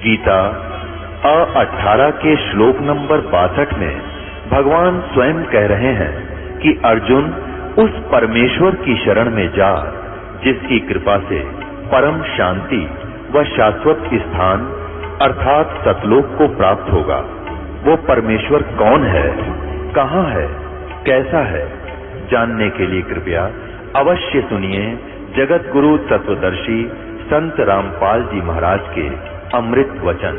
गीता 18 के श्लोक नंबर 62 में भगवान स्वयं कह रहे हैं कि अर्जुन उस परमेश्वर की शरण में जा जिसकी कृपा से परम शांति व शाश्वत स्थान अर्थात सतलोक को प्राप्त होगा। वो परमेश्वर कौन है, कहाँ है, कैसा है, जानने के लिए कृपया अवश्य सुनिए जगत गुरु तत्वदर्शी संत रामपाल जी महाराज के अमृत वचन।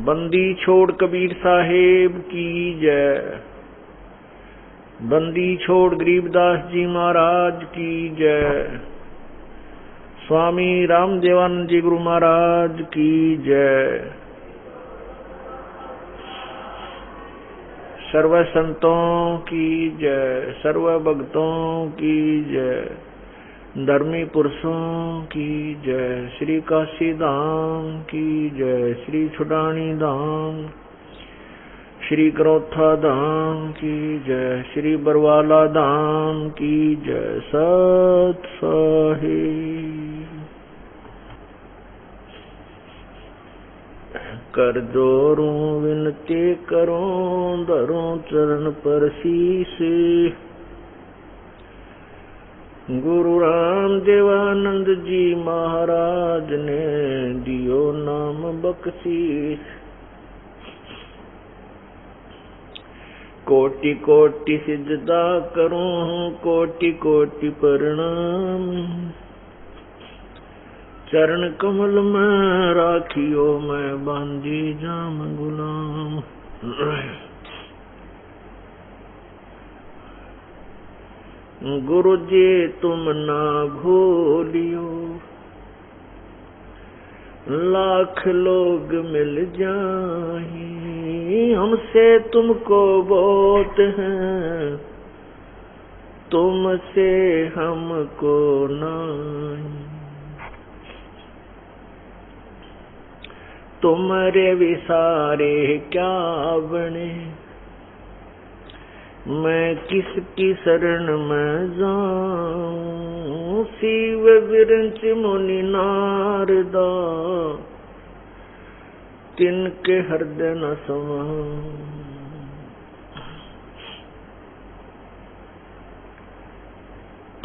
बंदी छोड़ कबीर साहेब की जय। बंदी छोड़ गरीबदास जी महाराज की जय। स्वामी रामदेवानंद जी गुरु महाराज की जय। सर्व संतों की जय, सर्व भक्तों की जय, धर्मी पुरुषों की जय। श्री काशी धाम की जय, श्री छुडानी धाम, श्री करोथा धाम की जय, श्री बरवाला धाम की जय। सत साहिब कर जोरूं विनती करूं, धरूं चरण पर शीश। गुरु रामदेवानंद जी महाराज ने दियो नाम बख्शीश। कोटि कोटि सिजदा करूं, कोटि कोटि प्रणाम। चरण कमल में राखियो मैं बांधी जाम गुलाम। गुरु जी तुम ना भूलियो, लाख लोग मिल जाए, हमसे तुमको बहुत है, तुमसे हमको नहीं। तुम्हारे विसारे क्या बने, मैं किसकी शरण में जाऊं। शिव विरंच मुनि नारदा, तिनके हृदय न समाऊं।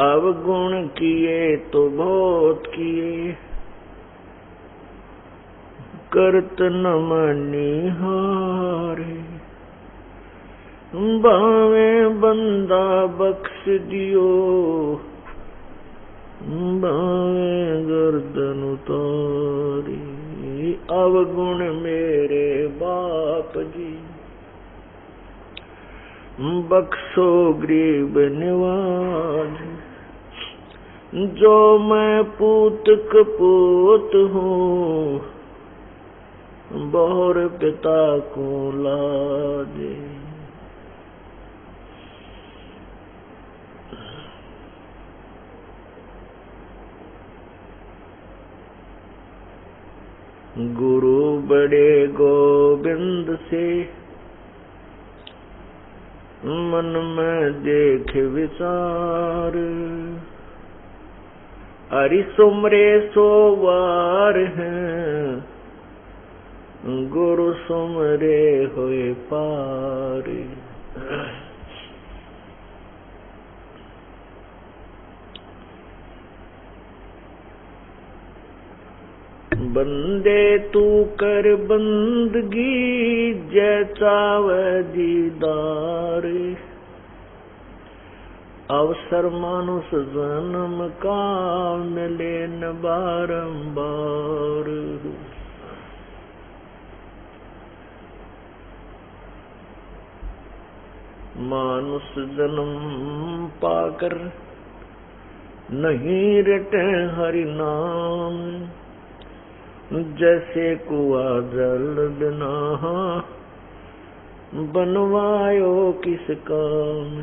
अवगुण किए तो बहुत किए, करत न मनिहारे। बावे बंदा बख्श दियो, बावे गर्दन उतारी। अवगुण मेरे बाप जी, बख्शो गरीब निवाज। जो मैं पूत कपूत हूँ, बहुर पिता को लाजे। गुरु बड़े गोविंद से, मन में देख विचार। हरि सुमरे सो वार हैं, गुरु सुमरे होए पार। बंदे तू कर बंदगी, जैसा वह दीदार। अवसर मानुष जन्म का मिले न बारंबार। मानुष जन्म पाकर नहीं रटे हरि नाम, जैसे कुआ जल बिना बनवायो किस काम।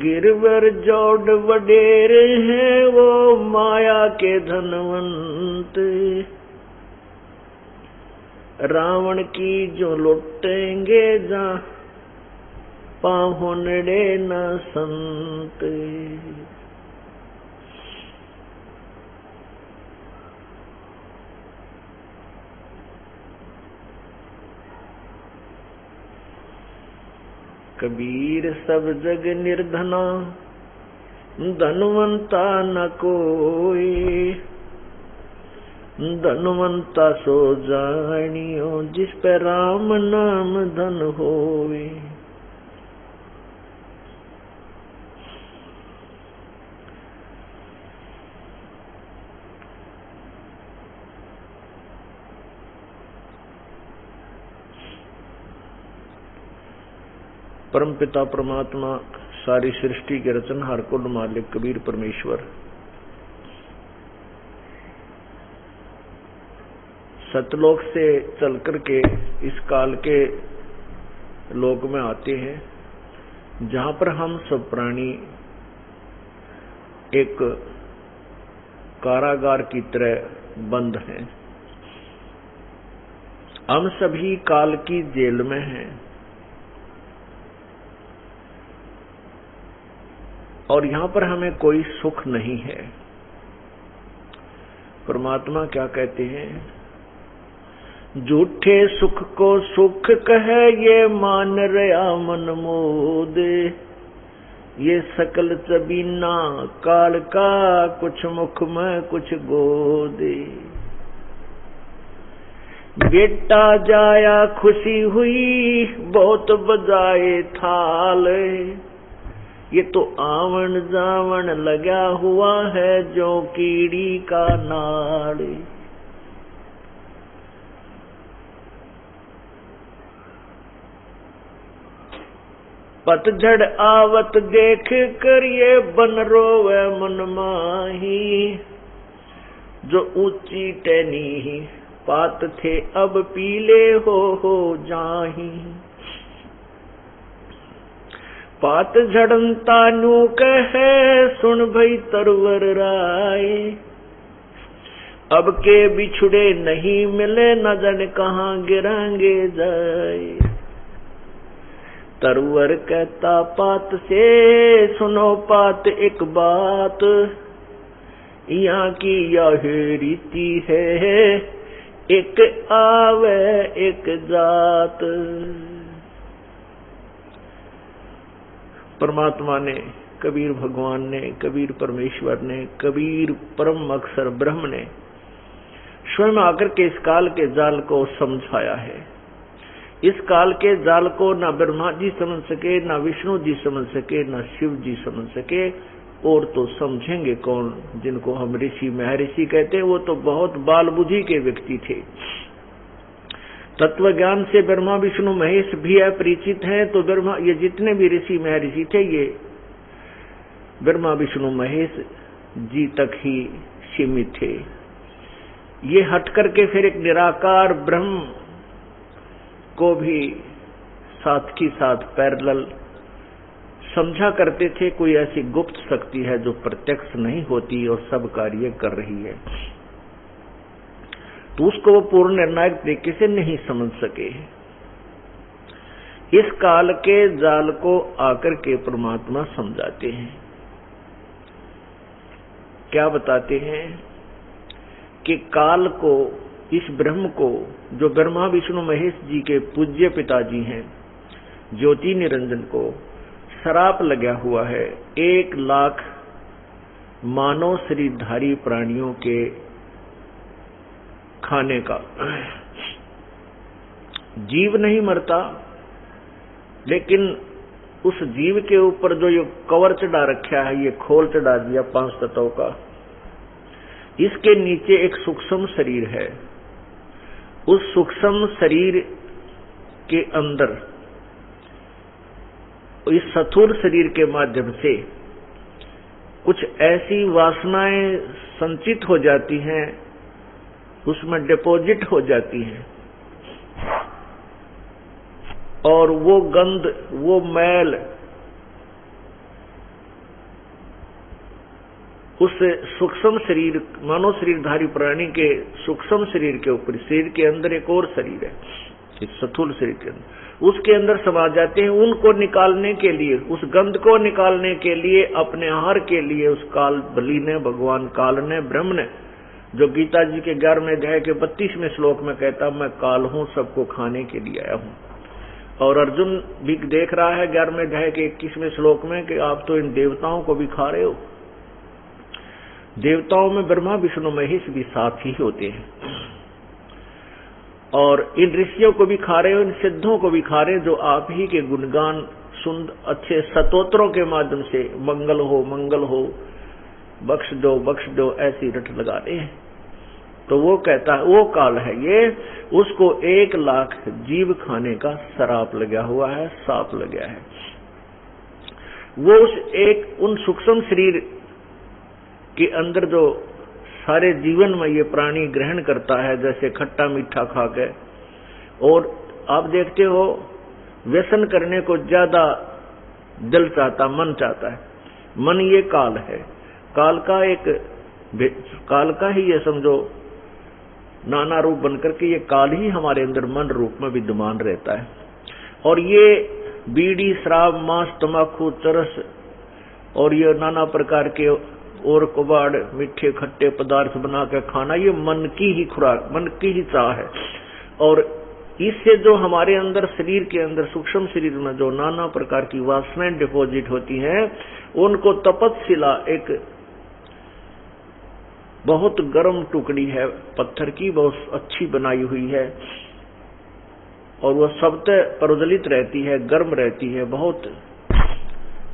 गिरवर जोड़ वडेरे हैं वो माया के धनवंत, रावण की जो लुटेंगे जा पाहुनड़े न संत। कबीर सब जग निर्धना धनवंता न कोई, धनवंता सो जानियो जिस पे राम नाम धन होवे। परमपिता परमात्मा सारी सृष्टि के रचनहार कुल मालिक कबीर परमेश्वर सतलोक से चल करके इस काल के लोक में आते हैं, जहां पर हम सब प्राणी एक कारागार की तरह बंद हैं। हम सभी काल की जेल में हैं और यहां पर हमें कोई सुख नहीं है। परमात्मा क्या कहते हैं? झूठे सुख को सुख कहे ये मान रहा मन मोद, ये सकल चबीना काल का कुछ मुख में कुछ गोद। बेटा जाया खुशी हुई बहुत बजाए थाल, ये तो आवन जावन लगा हुआ है जो कीड़ी का नाड़। पतझड़ आवत देख कर ये बन रोवे मन माही, जो ऊंची टहनी पात थे अब पीले हो जाही। पात झड़नता नू कहे सुन भई तरवर राय, अब के बिछुड़े नहीं मिले न जाने कहाँ गिरांगे जाए। तरवर कहता पात से सुनो पात एक बात, यहाँ की यह रीति है एक आवे एक जात। परमात्मा ने, कबीर भगवान ने, कबीर परमेश्वर ने, कबीर परम अक्षर ब्रह्म ने स्वयं आकर के इस काल के जाल को समझाया है। इस काल के जाल को ना ब्रह्मा जी समझ सके, ना विष्णु जी समझ सके, ना शिव जी समझ सके, और तो समझेंगे कौन? जिनको हम ऋषि महर्षि कहते हैं, वो तो बहुत बाल बुद्धि के व्यक्ति थे। तत्व ज्ञान से ब्रह्मा विष्णु महेश भी अपरिचित हैं, तो ब्रह्मा ये जितने भी ऋषि महर्षि थे ये ब्रह्मा विष्णु महेश जी तक ही सीमित थे। ये हट करके फिर एक निराकार ब्रह्म को भी साथ ही साथ पैरेलल समझा करते थे। कोई ऐसी गुप्त शक्ति है जो प्रत्यक्ष नहीं होती और सब कार्य कर रही है, तो उसको वो पूर्ण निर्णायक तरीके से नहीं समझ सके। इस काल के जाल को आकर के परमात्मा समझाते हैं। क्या बताते हैं? कि काल को, इस ब्रह्म को, जो ब्रह्मा विष्णु महेश जी के पूज्य पिताजी हैं, ज्योति निरंजन को श्राप लगा हुआ है 1,00,000 मानव शरीरधारी प्राणियों के खाने का। जीव नहीं मरता, लेकिन उस जीव के ऊपर जो ये कवर चढ़ा रखा है, ये खोल चढ़ा दिया 5 तत्वों का, इसके नीचे एक सूक्ष्म शरीर है। उस सूक्ष्म शरीर के अंदर इस स्थूल शरीर के माध्यम से कुछ ऐसी वासनाएं संचित हो जाती हैं, उसमें डिपॉजिट हो जाती हैं, और वो गंध, वो मैल उस सूक्ष्म शरीर, मानव शरीरधारी प्राणी के सूक्ष्म शरीर के ऊपर, शरीर के अंदर एक और शरीर है, इस स्थूल शरीर के अंदर, उसके अंदर समा जाते हैं। उनको निकालने के लिए, उस गंध को निकालने के लिए, अपने आहार के लिए उस काल बलि ने, भगवान काल ने, ब्रह्म ने, जो गीता जी के 11वें अध्याय के 32वें श्लोक में कहता, मैं काल हूं, सबको खाने के लिए आया हूं। और अर्जुन भी देख रहा है 11वें अध्याय के 21वें श्लोक में कि आप तो इन देवताओं को भी खा रहे हो। देवताओं में ब्रह्मा विष्णु महेश भी साथ ही होते हैं, और इन ऋषियों को भी खा रहे हो, इन सिद्धों को भी खा रहे हो, जो आप ही के गुणगान सुन अच्छे स्तोत्रों के माध्यम से मंगल हो, बख्श दो ऐसी रट लगा रहे हैं। तो वो कहता है, वो काल है ये, उसको 1 लाख जीव खाने का शराप लगा हुआ है, साप लगा है। वो उन सूक्ष्म शरीर के अंदर जो सारे जीवन में ये प्राणी ग्रहण करता है, जैसे खट्टा मीठा खा के, और आप देखते हो व्यसन करने को ज्यादा दिल चाहता, मन चाहता है। मन ये काल है, काल का ही ये समझो नाना रूप बनकर के ये काल ही हमारे अंदर मन रूप में विद्यमान रहता है। और ये बीड़ी, शराब, मांस, तंबाकू, चरस और ये नाना प्रकार के और कबाड़, मीठे खट्टे पदार्थ बना कर खाना, ये मन की ही खुराक, मन की ही चाह है। और इससे जो हमारे अंदर, शरीर के अंदर, सूक्ष्म शरीर में जो नाना प्रकार की वासनाएं डिपॉजिट होती हैं, उनको तपतशिला, एक बहुत गर्म टुकड़ी है पत्थर की, बहुत अच्छी बनाई हुई है, और वह सबसे प्रज्वलित रहती है, गर्म रहती है, बहुत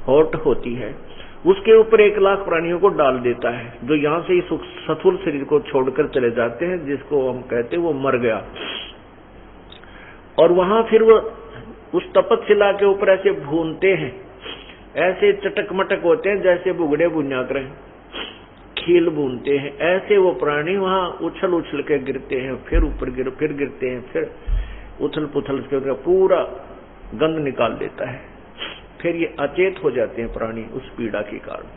हॉट होती है। उसके ऊपर 1 लाख प्राणियों को डाल देता है, जो यहां से इस स्थूल शरीर को छोड़कर चले जाते हैं, जिसको हम कहते हैं वो मर गया। और वहां फिर वो उस तपतशिला के ऊपर ऐसे भूनते हैं, ऐसे चटक मटक होते हैं जैसे बुगड़े बुनिया करें, खील भूनते हैं, ऐसे वो प्राणी वहां उछल उछल के गिरते हैं, फिर ऊपर फिर गिरते हैं, फिर उथल पुथल के पूरा गंध निकाल देता है। फिर ये अचेत हो जाते हैं प्राणी उस पीड़ा के कारण।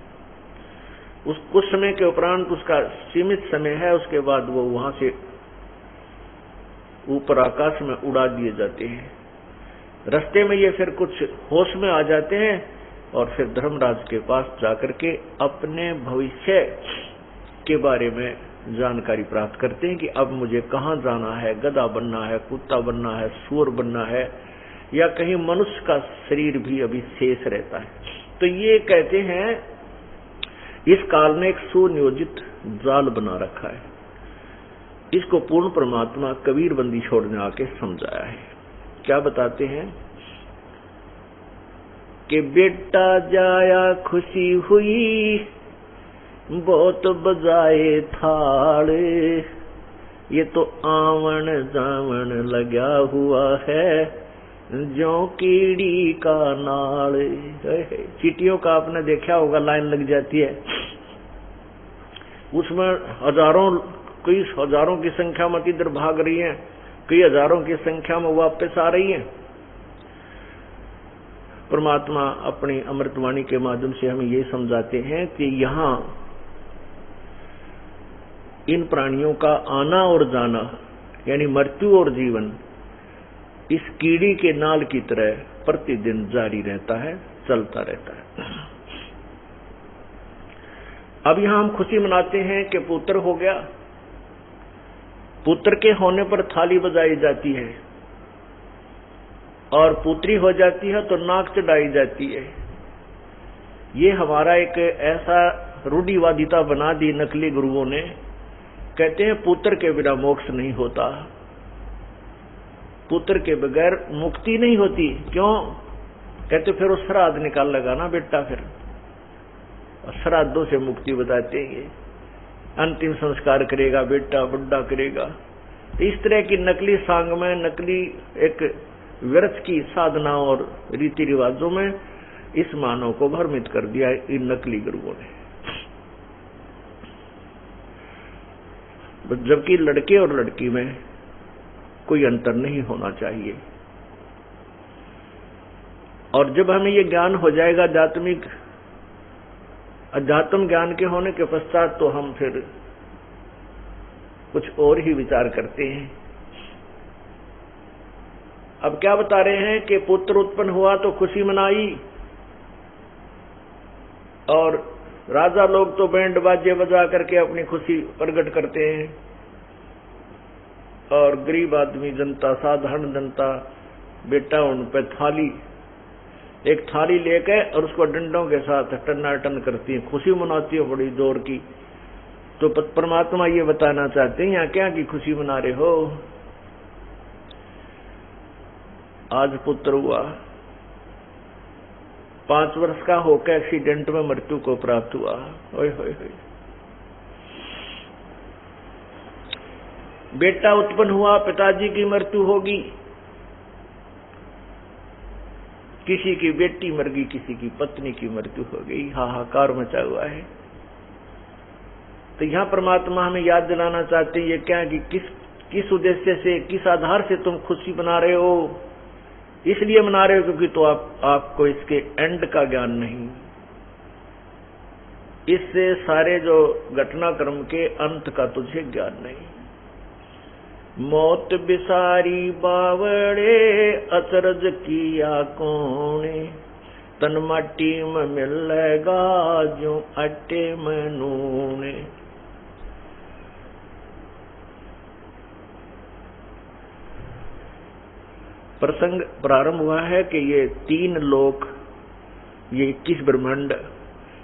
उस कुछ समय के उपरांत, उसका सीमित समय है, उसके बाद वो वहां से ऊपर आकाश में उड़ा दिए जाते हैं। रास्ते में ये फिर कुछ होश में आ जाते हैं, और फिर धर्मराज के पास जाकर के अपने भविष्य के बारे में जानकारी प्राप्त करते हैं कि अब मुझे कहाँ जाना है, गधा बनना है, कुत्ता बनना है, सूअर बनना है, या कहीं मनुष्य का शरीर भी अभी शेष रहता है। तो ये कहते हैं इस काल ने एक सुनियोजित जाल बना रखा है। इसको पूर्ण परमात्मा कबीर बंदी छोड़ने आके समझाया है। क्या बताते हैं कि बेटा जाया खुशी हुई, बहुत बजाए थाल, ये तो आवन जावन लगा हुआ है, जो कीड़ी का नाल। चींटियों का आपने देखा होगा, लाइन लग जाती है, उसमें कई हजारों की संख्या में इधर भाग रही हैं, कई हजारों की संख्या में वापस आ रही हैं। परमात्मा अपनी अमृतवाणी के माध्यम से हमें ये समझाते हैं कि यहाँ इन प्राणियों का आना और जाना, यानी मृत्यु और जीवन, इस कीड़ी के नाल की तरह प्रतिदिन जारी रहता है, चलता रहता है। अब यहां हम खुशी मनाते हैं कि पुत्र हो गया। पुत्र के होने पर थाली बजाई जाती है, और पुत्री हो जाती है तो नाक चढ़ाई जाती है। ये हमारा एक ऐसा रूढ़िवादिता बना दी नकली गुरुओं ने कहते हैं पुत्र के बिना मोक्ष नहीं होता, पुत्र के बगैर मुक्ति नहीं होती। क्यों? कहते फिर वो श्राद्ध निकाल लगा ना बेटा, फिर श्राद्धों से मुक्ति बताते हैं। अंतिम संस्कार करेगा बेटा, बुढ़ा करेगा। तो इस तरह की नकली सांग में, नकली एक व्यर्थ की साधना और रीति रिवाजों में इस मानव को भ्रमित कर दिया इन नकली गुरुओं ने। जबकि लड़के और लड़की में कोई अंतर नहीं होना चाहिए। और जब हमें ये ज्ञान हो जाएगा अध्यात्म ज्ञान के होने के पश्चात, तो हम फिर कुछ और ही विचार करते हैं। अब क्या बता रहे हैं कि पुत्र उत्पन्न हुआ तो खुशी मनाई, और राजा लोग तो बैंड बाजे बजा करके अपनी खुशी प्रकट करते हैं, और गरीब आदमी, जनता, साधारण जनता, बेटा उन पे एक थाली लेके और उसको डंडों के साथ टनाटन करती है, खुशी मनाती है बड़ी जोर की। तो परमात्मा ये बताना चाहते हैं, यहाँ क्या की खुशी मना रहे हो? आज पुत्र हुआ, 5 वर्ष का होकर एक्सीडेंट में मृत्यु को प्राप्त हुआ। ओए होए होए। बेटा उत्पन्न हुआ, पिताजी की मृत्यु होगी, किसी की बेटी मर गई, किसी की पत्नी की मृत्यु हो गई, हाहाकार मचा हुआ है। तो यहाँ परमात्मा हमें याद दिलाना चाहते हैं, ये क्या कि किस उद्देश्य से, किस आधार से तुम खुशी मना रहे हो? इसलिए मना रहे हो क्योंकि तो आपको इसके एंड का ज्ञान नहीं, इससे सारे जो घटनाक्रम के अंत का तुझे ज्ञान नहीं। मौत बिसारी बावड़े, अचरज किया कोने, तन माटी में मिलेगा जो आटे में नूने। प्रसंग प्रारंभ हुआ है कि ये 3 लोक, ये 21 ब्रह्मांड,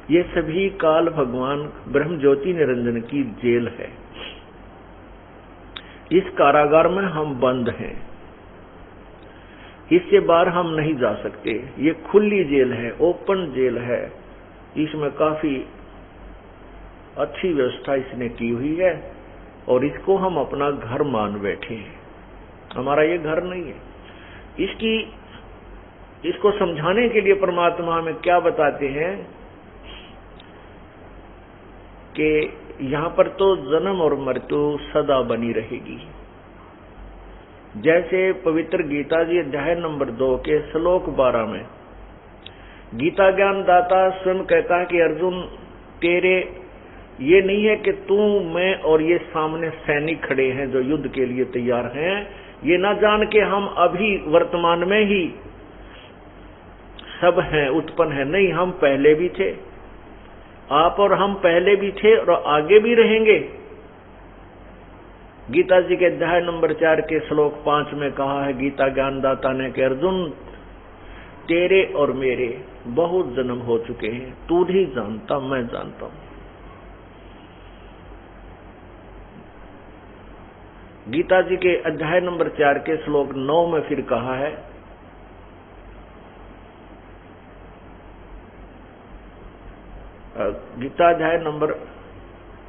ये सभी काल भगवान ब्रह्म ज्योति निरंजन की जेल है। इस कारागार में हम बंद हैं, इससे बाहर हम नहीं जा सकते। ये खुली जेल है, ओपन जेल है। इसमें काफी अच्छी व्यवस्था इसने की हुई है, और इसको हम अपना घर मान बैठे हैं। हमारा ये घर नहीं है। इसको समझाने के लिए परमात्मा हमें क्या बताते हैं कि यहाँ पर तो जन्म और मृत्यु सदा बनी रहेगी। जैसे पवित्र गीता जी अध्याय नंबर 2 के श्लोक 12 में गीता ज्ञान दाता स्वयं कहता है कि अर्जुन, तेरे ये नहीं है कि तू, मैं और ये सामने सैनिक खड़े हैं जो युद्ध के लिए तैयार हैं, ये ना जान के हम अभी वर्तमान में ही सब हैं, उत्पन्न है। नहीं, हम पहले भी थे, आप और हम पहले भी थे और आगे भी रहेंगे। गीता जी के अध्याय नंबर 4 के श्लोक 5 में कहा है गीता ज्ञानदाता ने कि अर्जुन, तेरे और मेरे बहुत जन्म हो चुके हैं, तू नहीं जानता, मैं जानता हूं। गीता जी के अध्याय नंबर 4 के श्लोक 9 में फिर कहा है, गीता अध्याय नंबर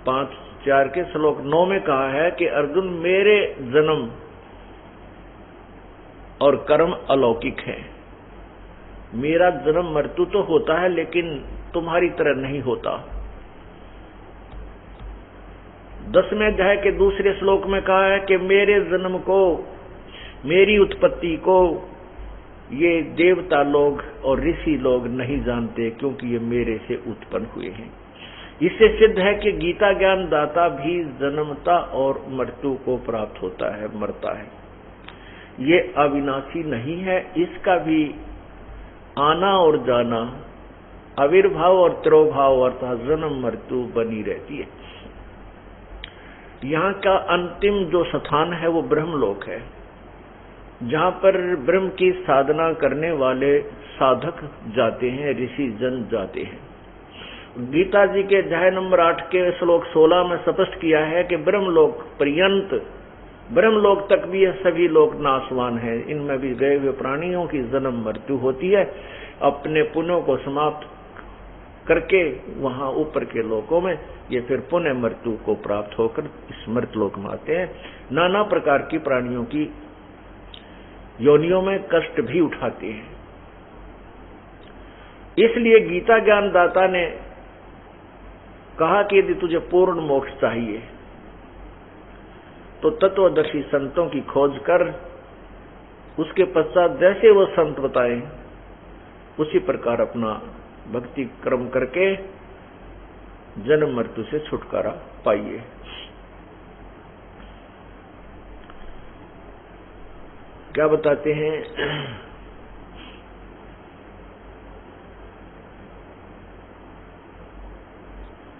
5-4 के श्लोक 9 में कहा है कि अर्जुन, मेरे जन्म और कर्म अलौकिक है। मेरा जन्म मृत्यु तो होता है, लेकिन तुम्हारी तरह नहीं होता। 10वें अध्याय के दूसरे श्लोक में कहा है कि मेरे जन्म को, मेरी उत्पत्ति को ये देवता लोग और ऋषि लोग नहीं जानते, क्योंकि ये मेरे से उत्पन्न हुए हैं। इससे सिद्ध है कि गीता ज्ञान दाता भी जन्मता और मृत्यु को प्राप्त होता है, मरता है। ये अविनाशी नहीं है, इसका भी आना और जाना, आविर्भाव और तिरोभाव अर्थात जन्म मृत्यु बनी रहती है। यहाँ का अंतिम जो स्थान है वो ब्रह्मलोक है, जहाँ पर ब्रह्म की साधना करने वाले साधक जाते हैं, ऋषि जन जाते हैं। गीता जी के अध्याय नंबर 8 के श्लोक 16 में स्पष्ट किया है कि ब्रह्मलोक पर्यंत, ब्रह्मलोक तक भी ये सभी लोग नाशवान हैं। इनमें भी गए हुए प्राणियों की जन्म मृत्यु होती है। अपने पुण्यों को समाप्त करके वहां ऊपर के लोकों में ये फिर पुण्य मृत्यु को प्राप्त होकर इस मृतलोक में आते हैं। नाना प्रकार की प्राणियों की योनियों में कष्ट भी उठाते हैं। इसलिए गीता ज्ञानदाता ने कहा कि यदि तुझे पूर्ण मोक्ष चाहिए तो तत्वदर्शी संतों की खोज कर, उसके पश्चात जैसे वो संत बताएं उसी प्रकार अपना भक्ति कर्म करके जन्म मृत्यु से छुटकारा पाइए। क्या बताते हैं?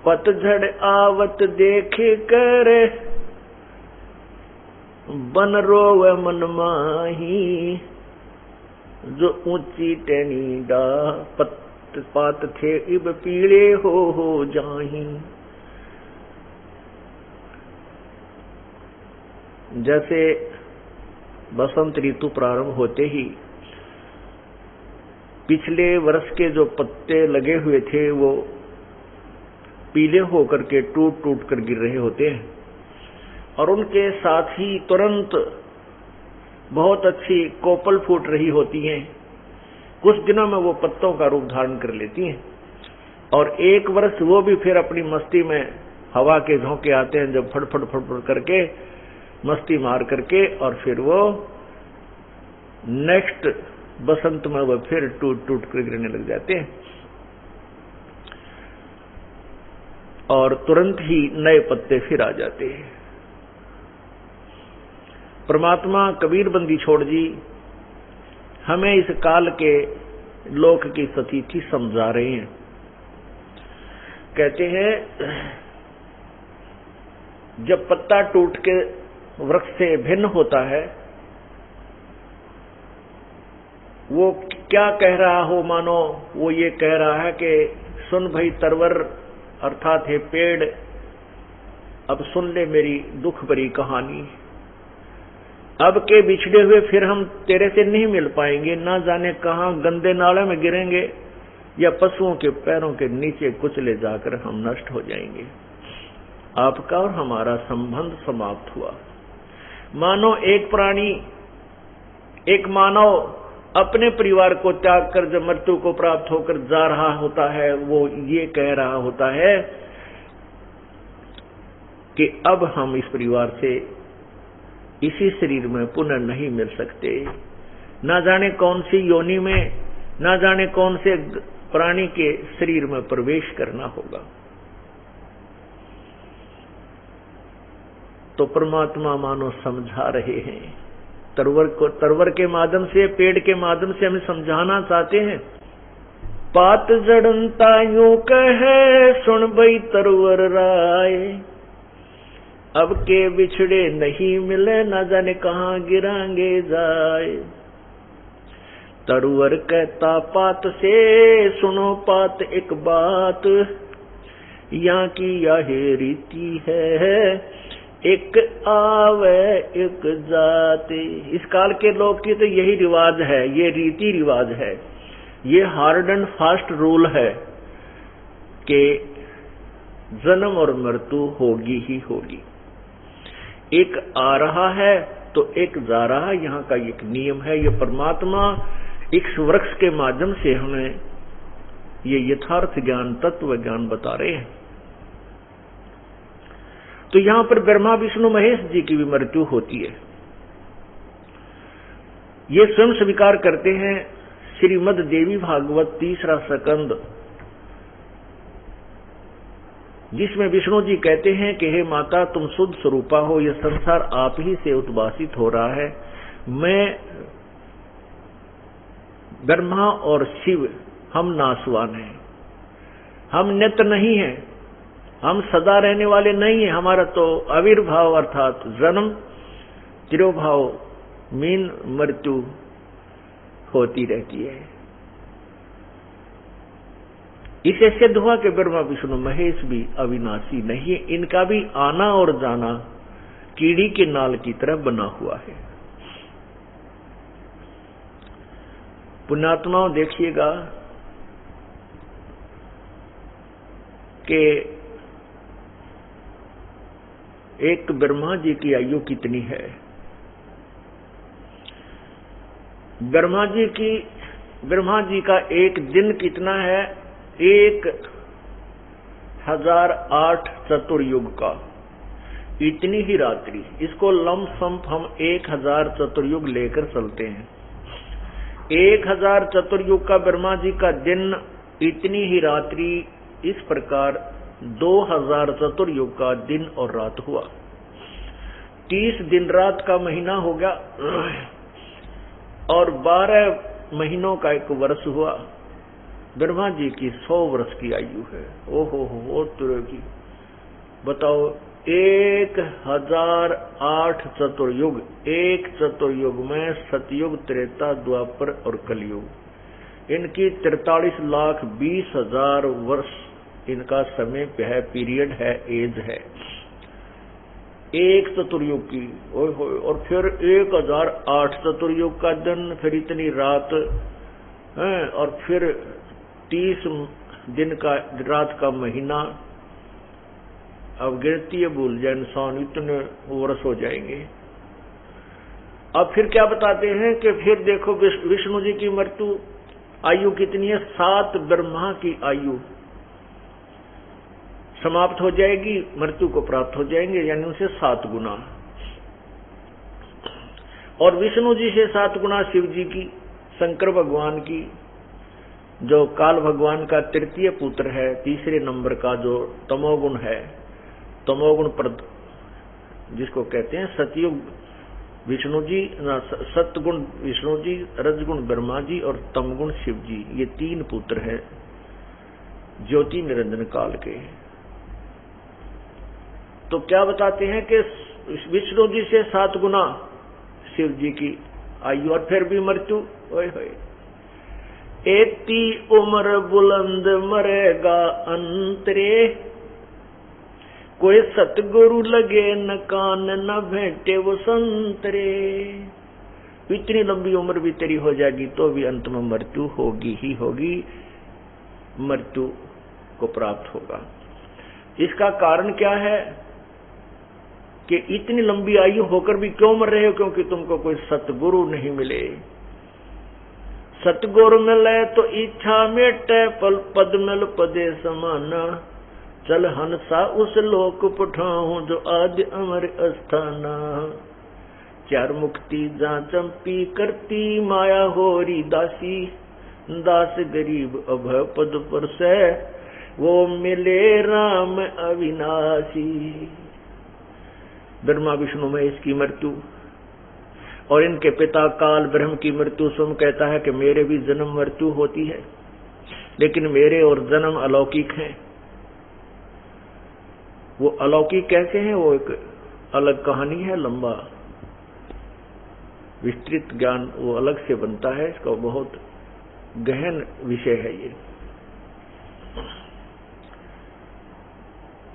पतझड़ आवत देख कर बन रोव मन माही, जो ऊंची टहनी डा पात थे इब पीले हो जाही। जैसे बसंत ऋतु प्रारंभ होते ही पिछले वर्ष के जो पत्ते लगे हुए थे वो पीले होकर के टूट टूट कर गिर रहे होते हैं, और उनके साथ ही तुरंत बहुत अच्छी कोपल फूट रही होती हैं। कुछ दिनों में वो पत्तों का रूप धारण कर लेती हैं, और एक वर्ष वो भी फिर अपनी मस्ती में हवा के झोंके आते हैं, जब फड़फड़ फड़फड़ करके मस्ती मार करके, और फिर वो नेक्स्ट बसंत में वो फिर टूट टूट कर गिरने लग जाते हैं, और तुरंत ही नए पत्ते फिर आ जाते हैं। परमात्मा कबीर बंदी छोड़ जी हमें इस काल के लोक की स्थिति समझा रहे हैं। कहते हैं जब पत्ता टूट के वृक्ष से भिन्न होता है, वो क्या कह रहा हो, मानो वो ये कह रहा है कि सुन भाई तरवर अर्थात है पेड़, अब सुन ले मेरी दुख भरी कहानी। अब के बिछड़े हुए फिर हम तेरे से नहीं मिल पाएंगे, ना जाने कहां गंदे नाले में गिरेंगे या पशुओं के पैरों के नीचे कुचले जाकर हम नष्ट हो जाएंगे। आपका और हमारा संबंध समाप्त हुआ। मानो एक प्राणी, एक मानव अपने परिवार को त्याग कर जब मृत्यु को प्राप्त होकर जा रहा होता है, वो ये कह रहा होता है कि अब हम इस परिवार से, इसी शरीर में पुनः नहीं मिल सकते। ना जाने कौन सी योनि में, ना जाने कौन से प्राणी के शरीर में प्रवेश करना होगा। तो परमात्मा मानो समझा रहे हैं, तरवर के माध्यम से, पेड़ के माध्यम से हमें समझाना चाहते हैं। पात जड़नता यूं कहे सुन भई तरवर राय, अब के बिछड़े नहीं मिले, न जाने कहां गिरांगे जाए। तरवर कहता पात से सुनो पात एक बात, यहाँ की यह रीति है एक आवे एक जाते। इस काल के लोग की तो यही रिवाज है, ये रीति रिवाज है, ये हार्ड एंड फास्ट रूल है कि जन्म और मृत्यु होगी ही होगी। एक आ रहा है तो एक जा रहा है, यहाँ का एक नियम है। ये परमात्मा इस वृक्ष के माध्यम से हमें ये यथार्थ ज्ञान, तत्व ज्ञान बता रहे हैं। तो यहां पर ब्रह्मा विष्णु महेश जी की भी मृत्यु होती है, ये स्वयं स्वीकार करते हैं। श्रीमद् देवी भागवत 3रा स्कंद, जिसमें विष्णु जी कहते हैं कि हे माता तुम शुद्ध स्वरूपा हो, यह संसार आप ही से उद्भासित हो रहा है। मैं ब्रह्मा और शिव हम नाशवान हैं, हम नित्य नहीं हैं, हम सदा रहने वाले नहीं हैं। हमारा तो आविर्भाव अर्थात जन्म, तिरोभाव, मीन मृत्यु होती रहती है। इसे सिद्ध हुआ कि ब्रह्मा विष्णु महेश भी अविनाशी नहीं है, इनका भी आना और जाना कीड़ी के नाल की तरह बना हुआ है। पुण्यात्माओं देखिएगा कि एक ब्रह्मा जी की आयु कितनी है। ब्रह्मा जी का एक दिन कितना है, 1008 चतुर्युग का, इतनी ही रात्रि। इसको लमसम हम 1000 चतुर्युग लेकर चलते हैं। 1000 चतुर्युग का ब्रह्मा जी का दिन, इतनी ही रात्रि, इस प्रकार 2000 चतुर्युग का दिन और रात हुआ। 30 दिन रात का महीना हो गया और 12 महीनों का एक वर्ष हुआ। ब्रह्मा जी की 100 वर्ष की आयु है। ओहो तुरे की बताओ, 1008 चतुर्युग, एक चतुर्युग में सतयुग, त्रेता, द्वापर और कलयुग, इनकी 43,20,000 वर्ष इनका समय है, पीरियड है, एज है एक चतुर्युग की। और फिर 1008 चतुर्युग का दिन, फिर इतनी रात है, और फिर 30 दिन का रात का महीना। अब गिनती भूल जाए इंसान, इतने वर्ष हो जाएंगे। अब फिर क्या बताते हैं कि फिर देखो विष्णु जी की मृत्यु आयु कितनी है, 7 ब्रह्मा की आयु समाप्त हो जाएगी, मृत्यु को प्राप्त हो जाएंगे, यानी उनसे 7 गुना। और विष्णु जी से 7 गुना शिव जी की, शंकर भगवान की, जो काल भगवान का तृतीय पुत्र है, तीसरे नंबर का जो तमोगुण है, तमोगुण प्रद जिसको कहते हैं, सतयुग विष्णु जी, सतगुण विष्णु जी, रजगुण ब्रह्मा जी और तमगुण शिव जी, ये 3 पुत्र हैं ज्योति निरंजन काल के। तो क्या बताते हैं कि विष्णु जी से 7 गुना शिव जी की आयु, और फिर भी मृत्यु। एती उम्र बुलंद मरेगा अंतरे, कोई सतगुरु लगे न कान न भेंटे वो संतरे। इतनी लंबी उम्र भी तेरी हो जाएगी तो भी अंत में मृत्यु होगी ही होगी, मृत्यु को प्राप्त होगा। इसका कारण क्या है कि इतनी लंबी आयु होकर भी क्यों मर रहे हो? क्योंकि तुमको कोई सतगुरु नहीं मिले। सतगुरु मिले तो इच्छा मेटे, पल पद मिल पदे समाना, चल हंसा उस लोक पठाऊं जो आदि अमर अस्थाना। 4 मुक्ति जा चंपी करती माया होरी दासी, दास गरीब अभय पद पर से वो मिले राम अविनाशी। ब्रह्मा विष्णु में इसकी मृत्यु और इनके पिता काल ब्रह्म की मृत्यु। सुन कहता है कि मेरे भी जन्म मृत्यु होती है, लेकिन मेरे और जन्म अलौकिक हैं। वो अलौकिक कैसे हैं, वो एक अलग कहानी है, लंबा विस्तृत ज्ञान वो अलग से बनता है, इसका बहुत गहन विषय है ये।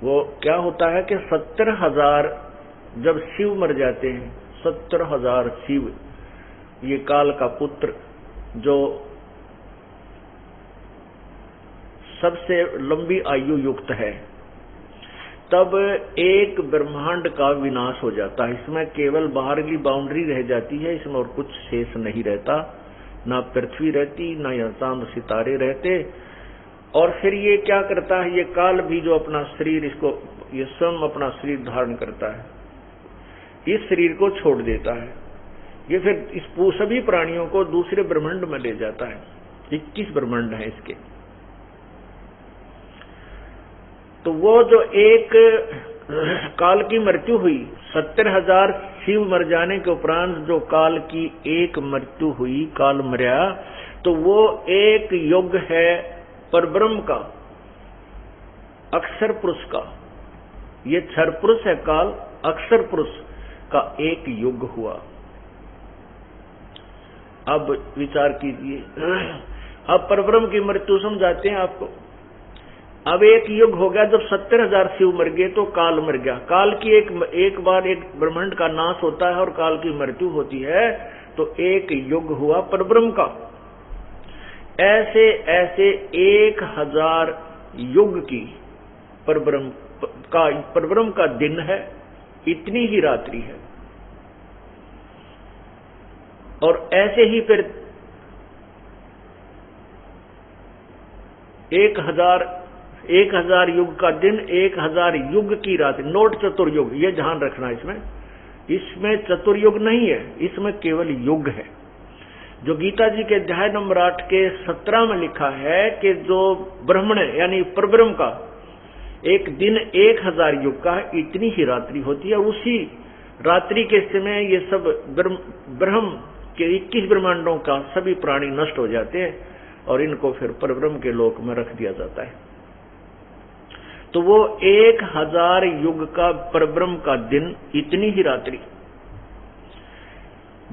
वो क्या होता है कि 70,000 जब शिव मर जाते हैं, 70,000 शिव, ये काल का पुत्र जो सबसे लंबी आयु युक्त है, तब एक ब्रह्मांड का विनाश हो जाता है। इसमें केवल बाहरली बाउंड्री रह जाती है, इसमें और कुछ शेष नहीं रहता, ना पृथ्वी रहती, ना यहाँ चांद सितारे रहते। और फिर ये क्या करता है, ये काल भी जो अपना शरीर, इसको ये स्वयं अपना शरीर धारण करता है, इस शरीर को छोड़ देता है। ये फिर इस सभी प्राणियों को दूसरे ब्रह्मांड में ले जाता है। 21 ब्रह्मांड है इसके। तो वो जो एक काल की मृत्यु हुई, 70,000 शिव मर जाने के उपरांत जो काल की एक मृत्यु हुई, काल मर्या, तो वो एक युग है परब्रह्म का, अक्षर पुरुष का। ये क्षर पुरुष है काल, अक्षर पुरुष का एक युग हुआ। अब विचार कीजिए, अब परब्रह्म की मृत्यु समझाते हैं आपको। अब एक युग हो गया, जब 70,000 शिव मर गए तो काल मर गया। काल की एक बार एक ब्रह्मांड का नाश होता है और काल की मृत्यु होती है, तो एक युग हुआ परब्रह्म का। ऐसे ऐसे 1000 युग की परब्रह्म का दिन है, इतनी ही रात्रि है। और ऐसे ही फिर 1000 युग का दिन, 1000 युग की रात। नोट चतुर्युग, ये ध्यान रखना। इसमें चतुर्युग नहीं है, इसमें केवल युग है। जो गीता जी के अध्याय नंबर 8 के 17 में लिखा है कि जो ब्रह्मण यानी परब्रह्म का एक दिन 1000 युग का है, इतनी ही रात्रि होती है। उसी रात्रि के समय ये सब ब्रह्म के 21 ब्रह्मांडों का सभी प्राणी नष्ट हो जाते हैं और इनको फिर परब्रह्म के लोक में रख दिया जाता है। तो वो 1000 युग का परब्रह्म का दिन, इतनी ही रात्रि।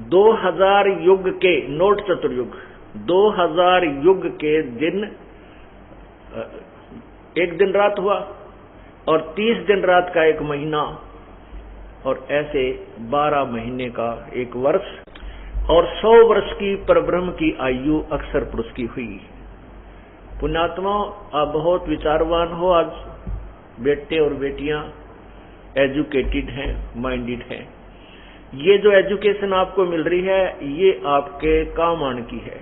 2000 युग के, नोट चतुर्युग, 2000 युग के दिन एक दिन रात हुआ और 30 दिन रात का एक महीना, और ऐसे 12 महीने का एक वर्ष, और 100 वर्ष की परब्रह्म की आयु अक्षर पुरुष की हुई। पुण्यात्मा, आप बहुत विचारवान हो। आज बेटे और बेटियां एजुकेटेड हैं, माइंडेड हैं। ये जो एजुकेशन आपको मिल रही है, ये आपके काम आने की है।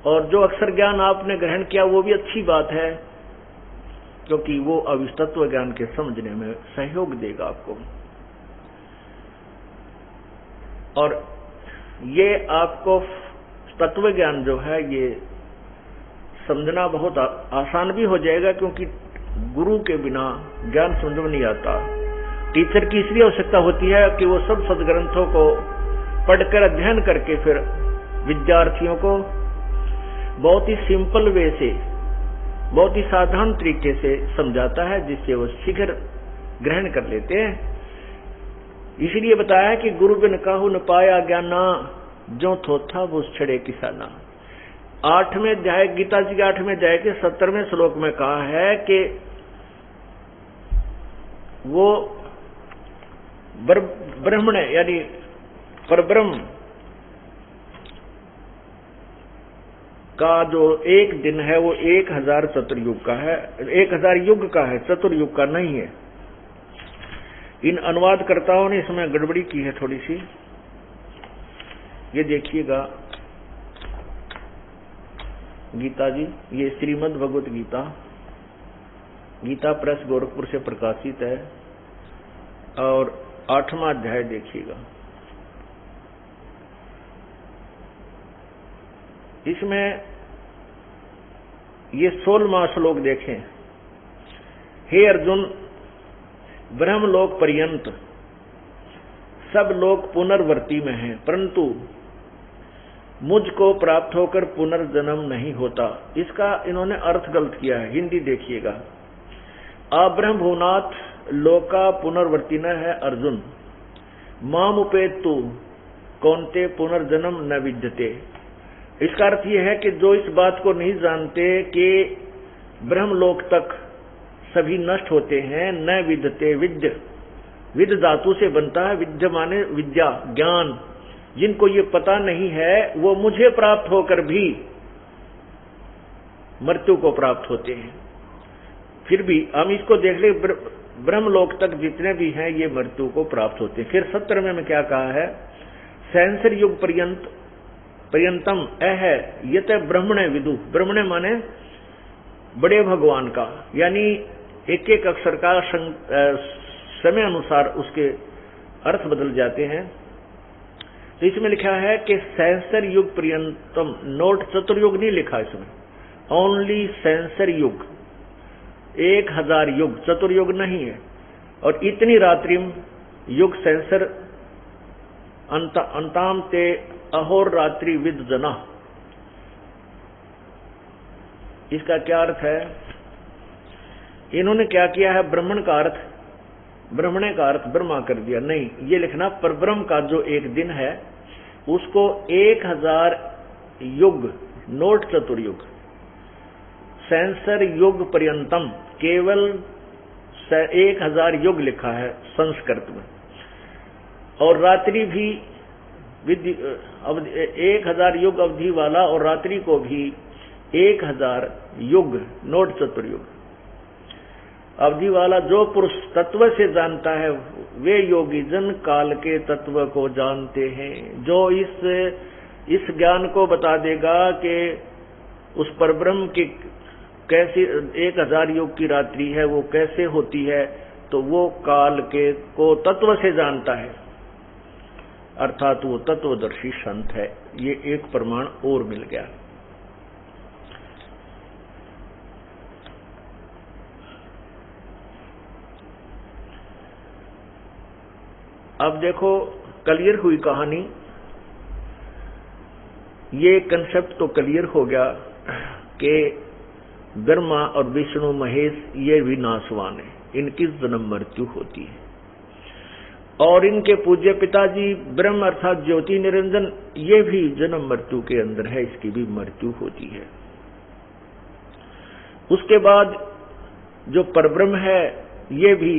और जो अक्षर ज्ञान आपने ग्रहण किया, वो भी अच्छी बात है, क्योंकि वो अब इस तत्व ज्ञान के समझने में सहयोग देगा आपको। और ये आपको तत्व ज्ञान जो है, ये समझना बहुत आसान भी हो जाएगा, क्योंकि गुरु के बिना ज्ञान समझ में नहीं आता। टीचर की इसलिए आवश्यकता होती है कि वो सब सदग्रंथों को पढ़कर अध्ययन करके फिर विद्यार्थियों को बहुत ही सिंपल वे से, बहुत ही साधारण तरीके से समझाता है, जिससे वो शीघ्र ग्रहण कर लेते हैं। इसलिए बताया कि गुरु बिन काहू न पाया ज्ञाना, जो थोथा वो छड़े किसाना। 8वें अध्याय, गीता जी के 8वें अध्याय के 70वें श्लोक में कहा है कि वो ब्रह्मण यानी परब्रह्म का जो एक दिन है, वो 1000 चतुर्युग का है, 1000 युग का है, चतुर्युग का नहीं है। इन अनुवादकर्ताओं ने इसमें गड़बड़ी की है थोड़ी सी। ये देखिएगा गीता जी, ये श्रीमद् भगवत गीता, गीता प्रेस गोरखपुर से प्रकाशित है, और 8वां अध्याय देखिएगा। इसमें ये 16वां श्लोक देखें। हे अर्जुन, ब्रह्मलोक पर्यंत सब लोग पुनर्वर्ती में हैं, परंतु मुझको प्राप्त होकर पुनर्जन्म नहीं होता। इसका इन्होंने अर्थ गलत किया है। हिंदी देखिएगा। अब्रह्म भुवनाथ लोका पुनर्वर्तिन है अर्जुन, माम उपेतु कौन्ते पुनर्जन्म न विद्यते। इसका अर्थ यह है कि जो इस बात को नहीं जानते कि ब्रह्मलोक तक सभी नष्ट होते हैं, न विद्यते, विद धातु से बनता है, विद्या माने विद्या, ज्ञान। जिनको ये पता नहीं है, वो मुझे प्राप्त होकर भी मृत्यु को प्राप्त होते हैं। फिर भी हम इसको देख ले, ब्रह्मलोक तक जितने भी हैं, ये मृत्यु को प्राप्त होते हैं। फिर 17वें में क्या कहा है? सहस्र युग पर्यंतम है यत ब्रह्मणे विदु। ब्रह्मणे माने बड़े भगवान का, यानी एक एक अक्षर का समय अनुसार उसके अर्थ बदल जाते हैं। तो इसमें लिखा है कि सहस्र युग पर्यंतम, नोट चतुर्युग नहीं लिखा इसमें, ओनली सहस्र युग, 1000 युग, चतुर्युग नहीं है। और इतनी रात्रिम युग सहस्र अंताम ते अहोर रात्रि विद जना। इसका क्या अर्थ है? इन्होंने क्या किया है? ब्रह्मण का अर्थ, ब्रह्मणे का अर्थ ब्रह्मा कर दिया। नहीं, ये लिखना परब्रह्म का जो एक दिन है उसको 1000 युग, नोट चतुर्युग, सेंसर युग पर्यंतम, केवल 1000 युग लिखा है संस्कृत में, और रात्रि भी 1000 युग अवधि वाला, और रात्रि को भी 1000 युग, नोट चतुर्युग अवधि वाला जो पुरुष तत्व से जानता है वे योगी जन काल के तत्व को जानते हैं। जो इस ज्ञान को बता देगा कि उस परब्रह्म की कैसी 1000 युग की रात्रि है, वो कैसे होती है, तो वो काल के को तत्व से जानता है, अर्थात वो तत्वदर्शी संत है। ये एक प्रमाण और मिल गया। अब देखो क्लियर हुई कहानी, ये कंसेप्ट तो क्लियर हो गया कि ब्रह्मा और विष्णु महेश ये विनाशवान है, इनकी जन्म मृत्यु होती है, और इनके पूज्य पिताजी ब्रह्म अर्थात ज्योति निरंजन ये भी जन्म मृत्यु के अंदर है, इसकी भी मृत्यु होती है। उसके बाद जो परब्रह्म है ये भी,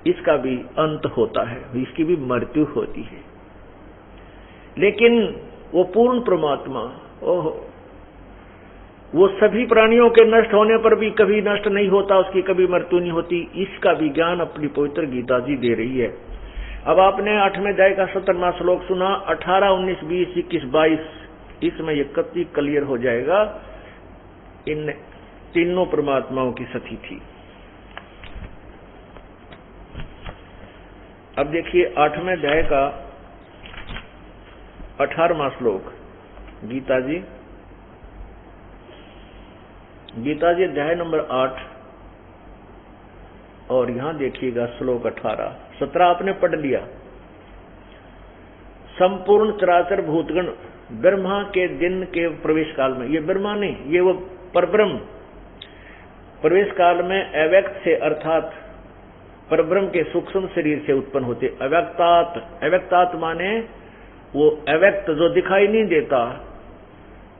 इसका भी अंत होता है, इसकी भी मृत्यु होती है। लेकिन वो पूर्ण परमात्मा, ओह, वो सभी प्राणियों के नष्ट होने पर भी कभी नष्ट नहीं होता, उसकी कभी मृत्यु नहीं होती, इसका भी ज्ञान अपनी पवित्र गीता जी दे रही है। अब आपने 8वें अध्याय का 17वां श्लोक सुना, 18, 19, 20, 21, 22, इसमें ये कति क्लियर हो जाएगा इन तीनों परमात्माओं की स्थिति। अब देखिए 8वें अध्याय का 18वां श्लोक, गीता जी अध्याय नंबर 8, और यहां देखिएगा श्लोक 18, 17 आपने पढ़ लिया। संपूर्ण चराचर भूतगण ब्रह्मा के दिन के प्रवेश काल में, ये ब्रह्मा नहीं, ये वो परब्रह्म प्रवेश काल में अव्यक्त से अर्थात परब्रह्म के सूक्ष्म शरीर से उत्पन्न होते। अव्यक्तात माने वो अव्यक्त जो दिखाई नहीं देता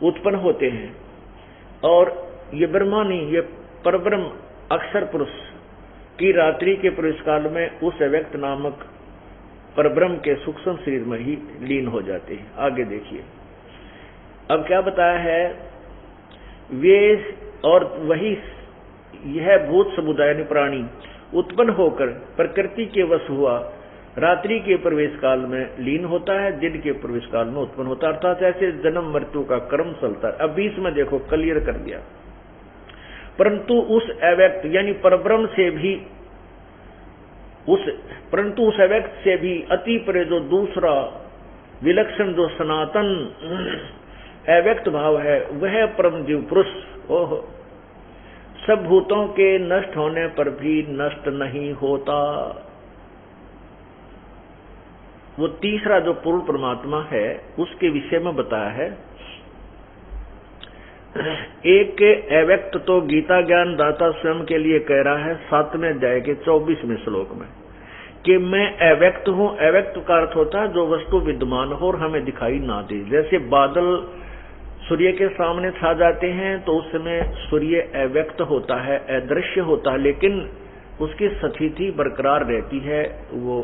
उत्पन्न होते हैं, और ये ब्रह्मा नहीं, ये परब्रह्म अक्षर पुरुष की रात्रि के प्रवेश काल में उस अव्यक्त नामक परब्रह्म के सूक्ष्म शरीर में ही लीन हो जाते हैं। आगे देखिए अब क्या बताया है, वे और वही यह भूत समुदाय यानी प्राणी उत्पन्न होकर प्रकृति के वश हुआ, रात्रि के प्रवेश काल में लीन होता है, दिन के प्रवेश काल में उत्पन्न होता है, अर्थात ऐसे जन्म मृत्यु का क्रम चलता है। अब 20 में देखो क्लियर कर दिया। परंतु उस अव्यक्त यानी परब्रह्म से भी उस अव्यक्त से भी अति परे जो दूसरा विलक्षण जो सनातन अव्यक्त भाव है वह परम जीव पुरुष, ओह, सब भूतों के नष्ट होने पर भी नष्ट नहीं होता। वो तीसरा जो पूर्ण परमात्मा है उसके विषय में बताया है। एक अव्यक्त तो गीता ज्ञान दाता स्वयं के लिए कह रहा है 7वें अध्याय के 24वें श्लोक में कि मैं अव्यक्त हूं। अव्यक्त का अर्थ होता है जो वस्तु विद्यमान हो और हमें दिखाई ना दे। जैसे बादल सूर्य के सामने छा जाते हैं तो उस समय सूर्य अव्यक्त होता है, अदृश्य होता है, लेकिन उसकी स्थिति बरकरार रहती है, वो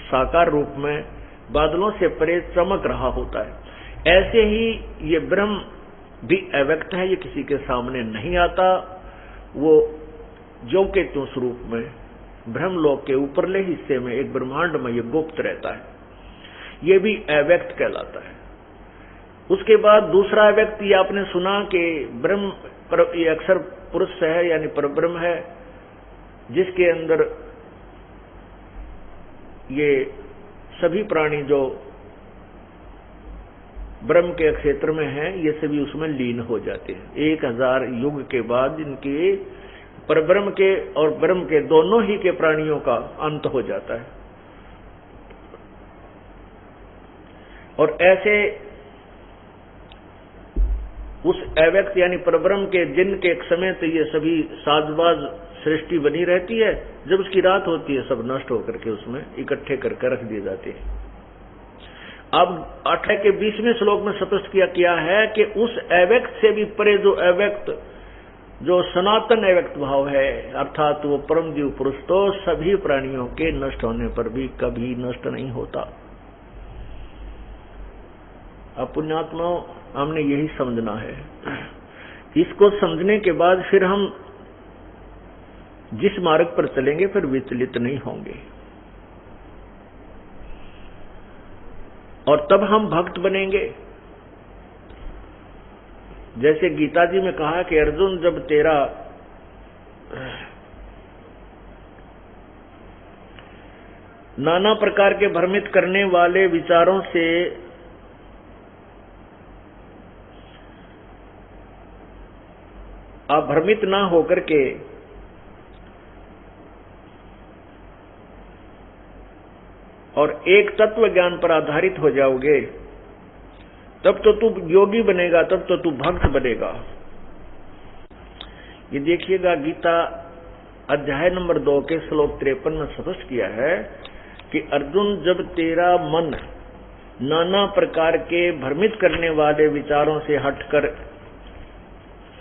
साकार रूप में बादलों से परे चमक रहा होता है। ऐसे ही ये ब्रह्म भी अव्यक्त है, ये किसी के सामने नहीं आता, वो जो के त्यों स्वरूप में ब्रह्मलोक के ऊपरले हिस्से में एक ब्रह्मांड में ये गुप्त रहता है, ये भी अव्यक्त कहलाता है। उसके बाद दूसरा अव्यक्त ये आपने सुना कि ब्रह्म ये अक्षर पुरुष है यानी परब्रह्म है, जिसके अंदर ये सभी प्राणी जो ब्रह्म के क्षेत्र में हैं ये सभी उसमें लीन हो जाते हैं। 1000 युग के बाद इनके परब्रह्म के और ब्रह्म के दोनों ही के प्राणियों का अंत हो जाता है। और ऐसे उस अव्यक्त यानी परब्रह्म के दिन के एक समय तो ये सभी साजबाज सृष्टि बनी रहती है, जब उसकी रात होती है सब नष्ट होकर के उसमें इकट्ठे करके रख दिए जाते हैं। अब 18 के 20वें श्लोक में स्पष्ट किया है कि उस अव्यक्त से भी परे जो अव्यक्त, जो सनातन अव्यक्त भाव है, अर्थात वो परम जीव पुरुष, तो सभी प्राणियों के नष्ट होने पर भी कभी नष्ट नहीं होता। अब पुण्यात्माओं, हमने यही समझना है। इसको समझने के बाद फिर हम जिस मार्ग पर चलेंगे फिर विचलित नहीं होंगे, और तब हम भक्त बनेंगे। जैसे गीता जी में कहा कि अर्जुन, जब तेरा नाना प्रकार के भ्रमित करने वाले विचारों से आप भ्रमित ना होकर के और एक तत्व ज्ञान पर आधारित हो जाओगे, तब तो तू योगी बनेगा, तब तो तू भक्त बनेगा। ये देखिएगा, गीता अध्याय नंबर 2 के श्लोक 53 में स्पष्ट किया है कि अर्जुन, जब तेरा मन नाना प्रकार के भ्रमित करने वाले विचारों से हटकर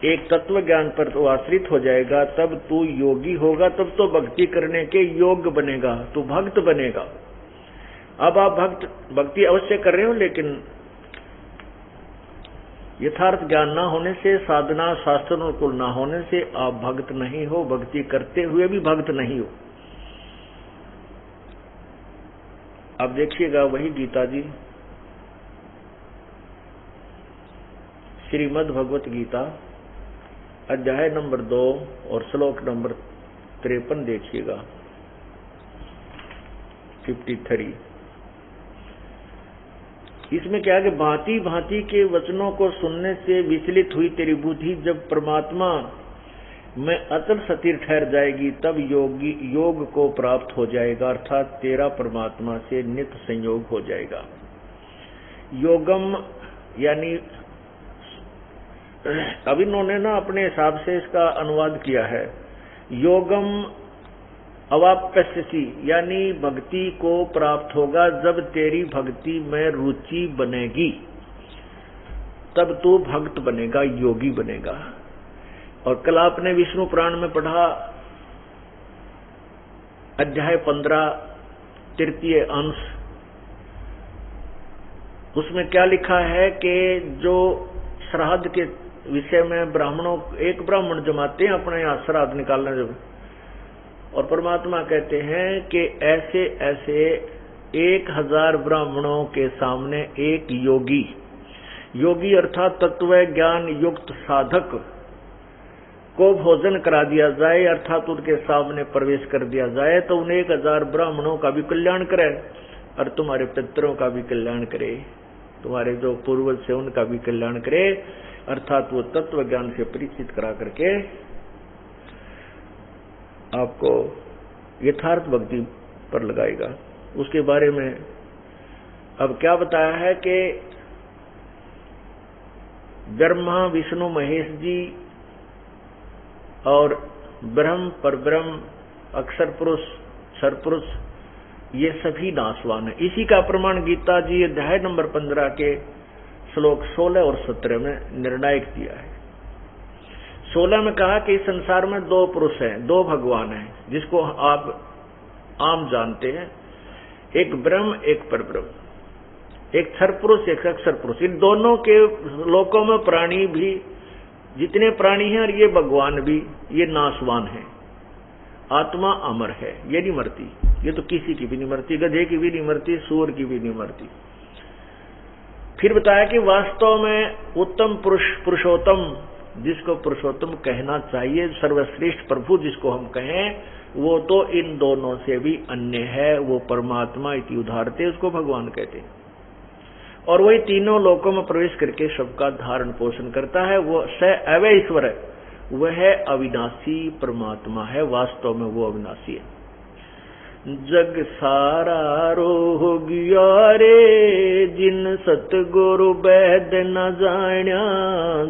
एक तत्व ज्ञान पर तो आश्रित हो जाएगा, तब तू योगी होगा, तब तो भक्ति करने के योग्य बनेगा, तू भक्त बनेगा। अब आप भक्ति अवश्य कर रहे हो, लेकिन यथार्थ ज्ञान ना होने से, साधना शास्त्रानुकूल ना होने से आप भक्त नहीं हो, भक्ति करते हुए भी भक्त नहीं हो। अब देखिएगा वही गीता जी, श्रीमद् भगवत गीता अध्याय नंबर 2 और श्लोक नंबर 53 देखिएगा, 53। इसमें क्या है कि भांति भांति के वचनों को सुनने से विचलित हुई तेरी बुद्धि जब परमात्मा में अचल स्थिर ठहर जाएगी, तब योग को प्राप्त हो जाएगा, अर्थात तेरा परमात्मा से नित्य संयोग हो जाएगा। योगम यानी, अब इन्होंने ना अपने हिसाब से इसका अनुवाद किया है, योगम अवाप्यसी, यानी भक्ति को प्राप्त होगा जब तेरी भक्ति में रुचि बनेगी, तब तू भक्त बनेगा, योगी बनेगा। और कल आपने विष्णु पुराण में पढ़ा अध्याय 15 तृतीय अंश, उसमें क्या लिखा है कि जो श्राद्ध के विषय में ब्राह्मणों, एक ब्राह्मण जमाते हैं अपने यहाँ श्राद्ध निकालने जब, और परमात्मा कहते हैं कि ऐसे ऐसे 1000 ब्राह्मणों के सामने एक योगी, योगी अर्थात तत्व ज्ञान युक्त साधक को भोजन करा दिया जाए, अर्थात उनके सामने प्रवेश कर दिया जाए, तो उन 1000 ब्राह्मणों का भी कल्याण करे और तुम्हारे पितरों का भी कल्याण करे, तुम्हारे जो पूर्वज से उनका भी कल्याण करे, अर्थात वो तत्व ज्ञान से परिचित करा करके आपको यथार्थ भक्ति पर लगाएगा। उसके बारे में अब क्या बताया है कि ब्रह्मा विष्णु महेश जी और ब्रह्म परब्रह्म अक्षर पुरुष सरपुरुष ये सभी नाशवान है। इसी का प्रमाण गीता जी अध्याय नंबर 15 के श्लोक 16 और 17 में निर्णायक दिया है। 16 में कहा कि इस संसार में 2 पुरुष हैं, 2 भगवान हैं, जिसको आप आम जानते हैं, एक ब्रह्म एक परब्रह्म, एक क्षर पुरुष एक अक्षर पुरुष। इन दोनों के लोकों में प्राणी भी, जितने प्राणी हैं और ये भगवान भी, ये नाशवान है। आत्मा अमर है, ये नहीं मरती, ये तो किसी की भी नहीं मरती, गधे की भी नहीं मरती, सूअर की भी नहीं मरती। फिर बताया कि वास्तव में उत्तम पुरुष, पुरुषोत्तम, जिसको पुरुषोत्तम कहना चाहिए, सर्वश्रेष्ठ प्रभु जिसको हम कहें, वो तो इन दोनों से भी अन्य है, वो परमात्मा इति उदाहरते, उसको भगवान कहते हैं। और वही तीनों लोकों में प्रवेश करके सबका धारण पोषण करता है, वो स अवय ईश्वर है, वह अविनाशी परमात्मा है, वास्तव में वो अविनाशी है। जग सारा रोगिया रे जिन सतगुरु वैद न जाण्या,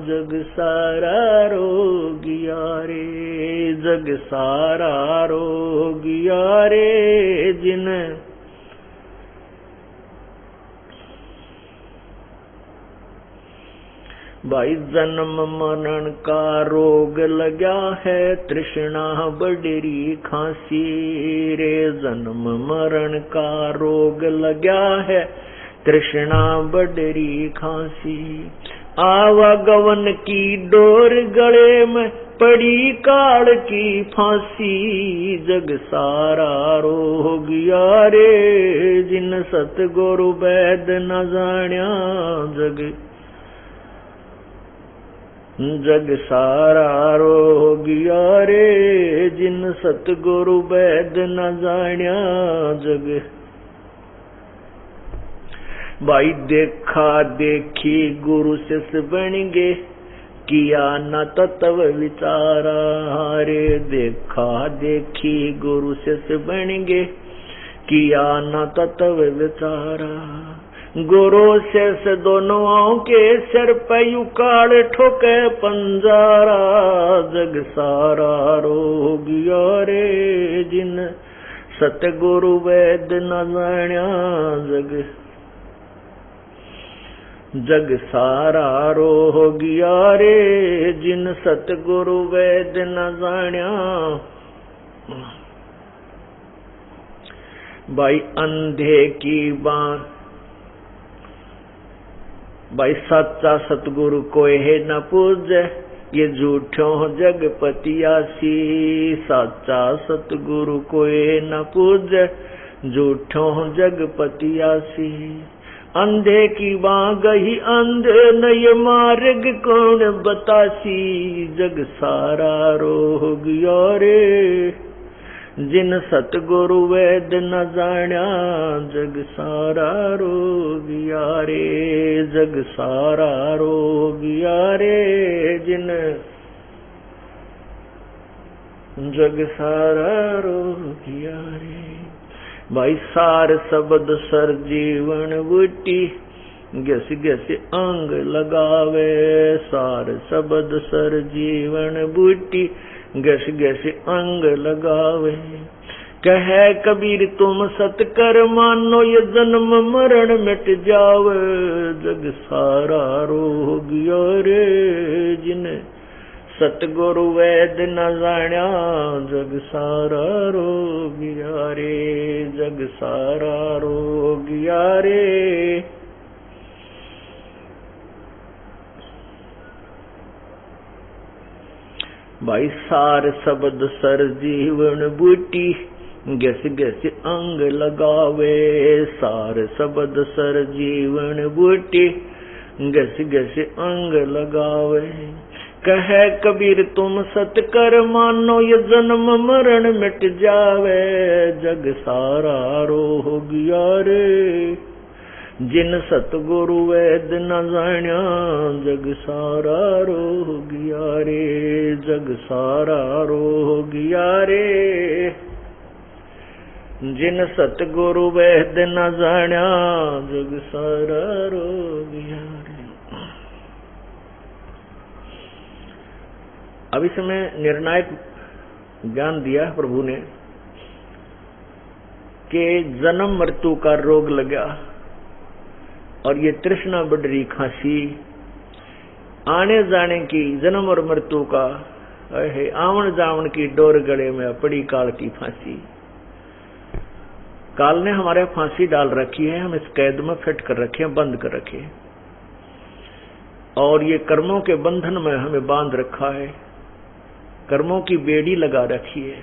जग सारा रोगिया रे, जग सारा रोगिया रे जिन भाई जन्म मरण का रोग लगा है, तृष्णा बडरी खांसी रे। जन्म मरण का रोग लगा है, तृष्णा बडरी खांसी। आवागवन की डोर गले में पड़ी काल की फांसी। जग सारा रोग यारे, जिन सतगुरु वैद न जान्या। जग सारा रोग यारे, जिन सतगुरु वैद न जान्या। जग भाई देखा देखी गुरु शिष बन गे, किया न तत्व विचारा रे। देखा देखी गुरु शिष बन गे, किया न तत्व विचारा। गुरु शिष दोनों के सिर पे उकाड़ ठोके पंजारा। जग सारा रोग यारे, जिन सतगुरु वैद न जान्या। जग सारा रोग यारे, जिन सतगुरु वैद न जान्या। भाई अंधे की बात, भाई सच्चा सतगुरु कोई है न पूजे, ये झूठों जगपतियासी। सच्चा सतगुरु कोई न पूजे, झूठों जगपतियासी। अंधे की बाँ गही अंधे, नये मार्ग कौन बतासी। जग सारा रोग यारे, जिन सतगुरु वैद न जान्या। जग सारा रोग यारे, जग सारा रोग यारे, जिन जग सारा रोग यारे। भाई सार शब्द सर जीवन बूटी, गस गस अंग लगावे। सार शब्द सर जीवन बूटी, गस गस अंग लगावे। कहे कबीर तुम सतकर मानो, ये जन्म मरण मिट जावे। जग सारा रोग यारे, जिन सतगुरु वैद न जान्या। जग सारा रोग यारे, जग सारा रोग यारे। भाई सार शब्द सर जीवन बूटी, गस गस अंग लगावे। सार शब्द सर जीवन बूटी, गस गस अंग लगावे। कहे कबीर तुम सतकर मानो, ये जन्म मरण मिट जावे। जग सारा रोग यारे, जिन सतगुरु वैद न जान्या। जग सारा रोग यारे, जग सारा रोग यारे, जिन सतगुरु वैद न जान्या। जग सारा रोग यारे। अब इसमें निर्णायक ज्ञान दिया प्रभु ने कि जन्म मृत्यु का रोग लगा, और ये तृष्णा बडरी खांसी। आने जाने की जन्म और मृत्यु का है, आवन जावन की डोर गले में पड़ी काल की फांसी। काल ने हमारे फांसी डाल रखी है, हम इस कैद में फिट कर रखे हैं, बंद कर रखे हैं, और ये कर्मों के बंधन में हमें बांध रखा है, कर्मों की बेड़ी लगा रखी है।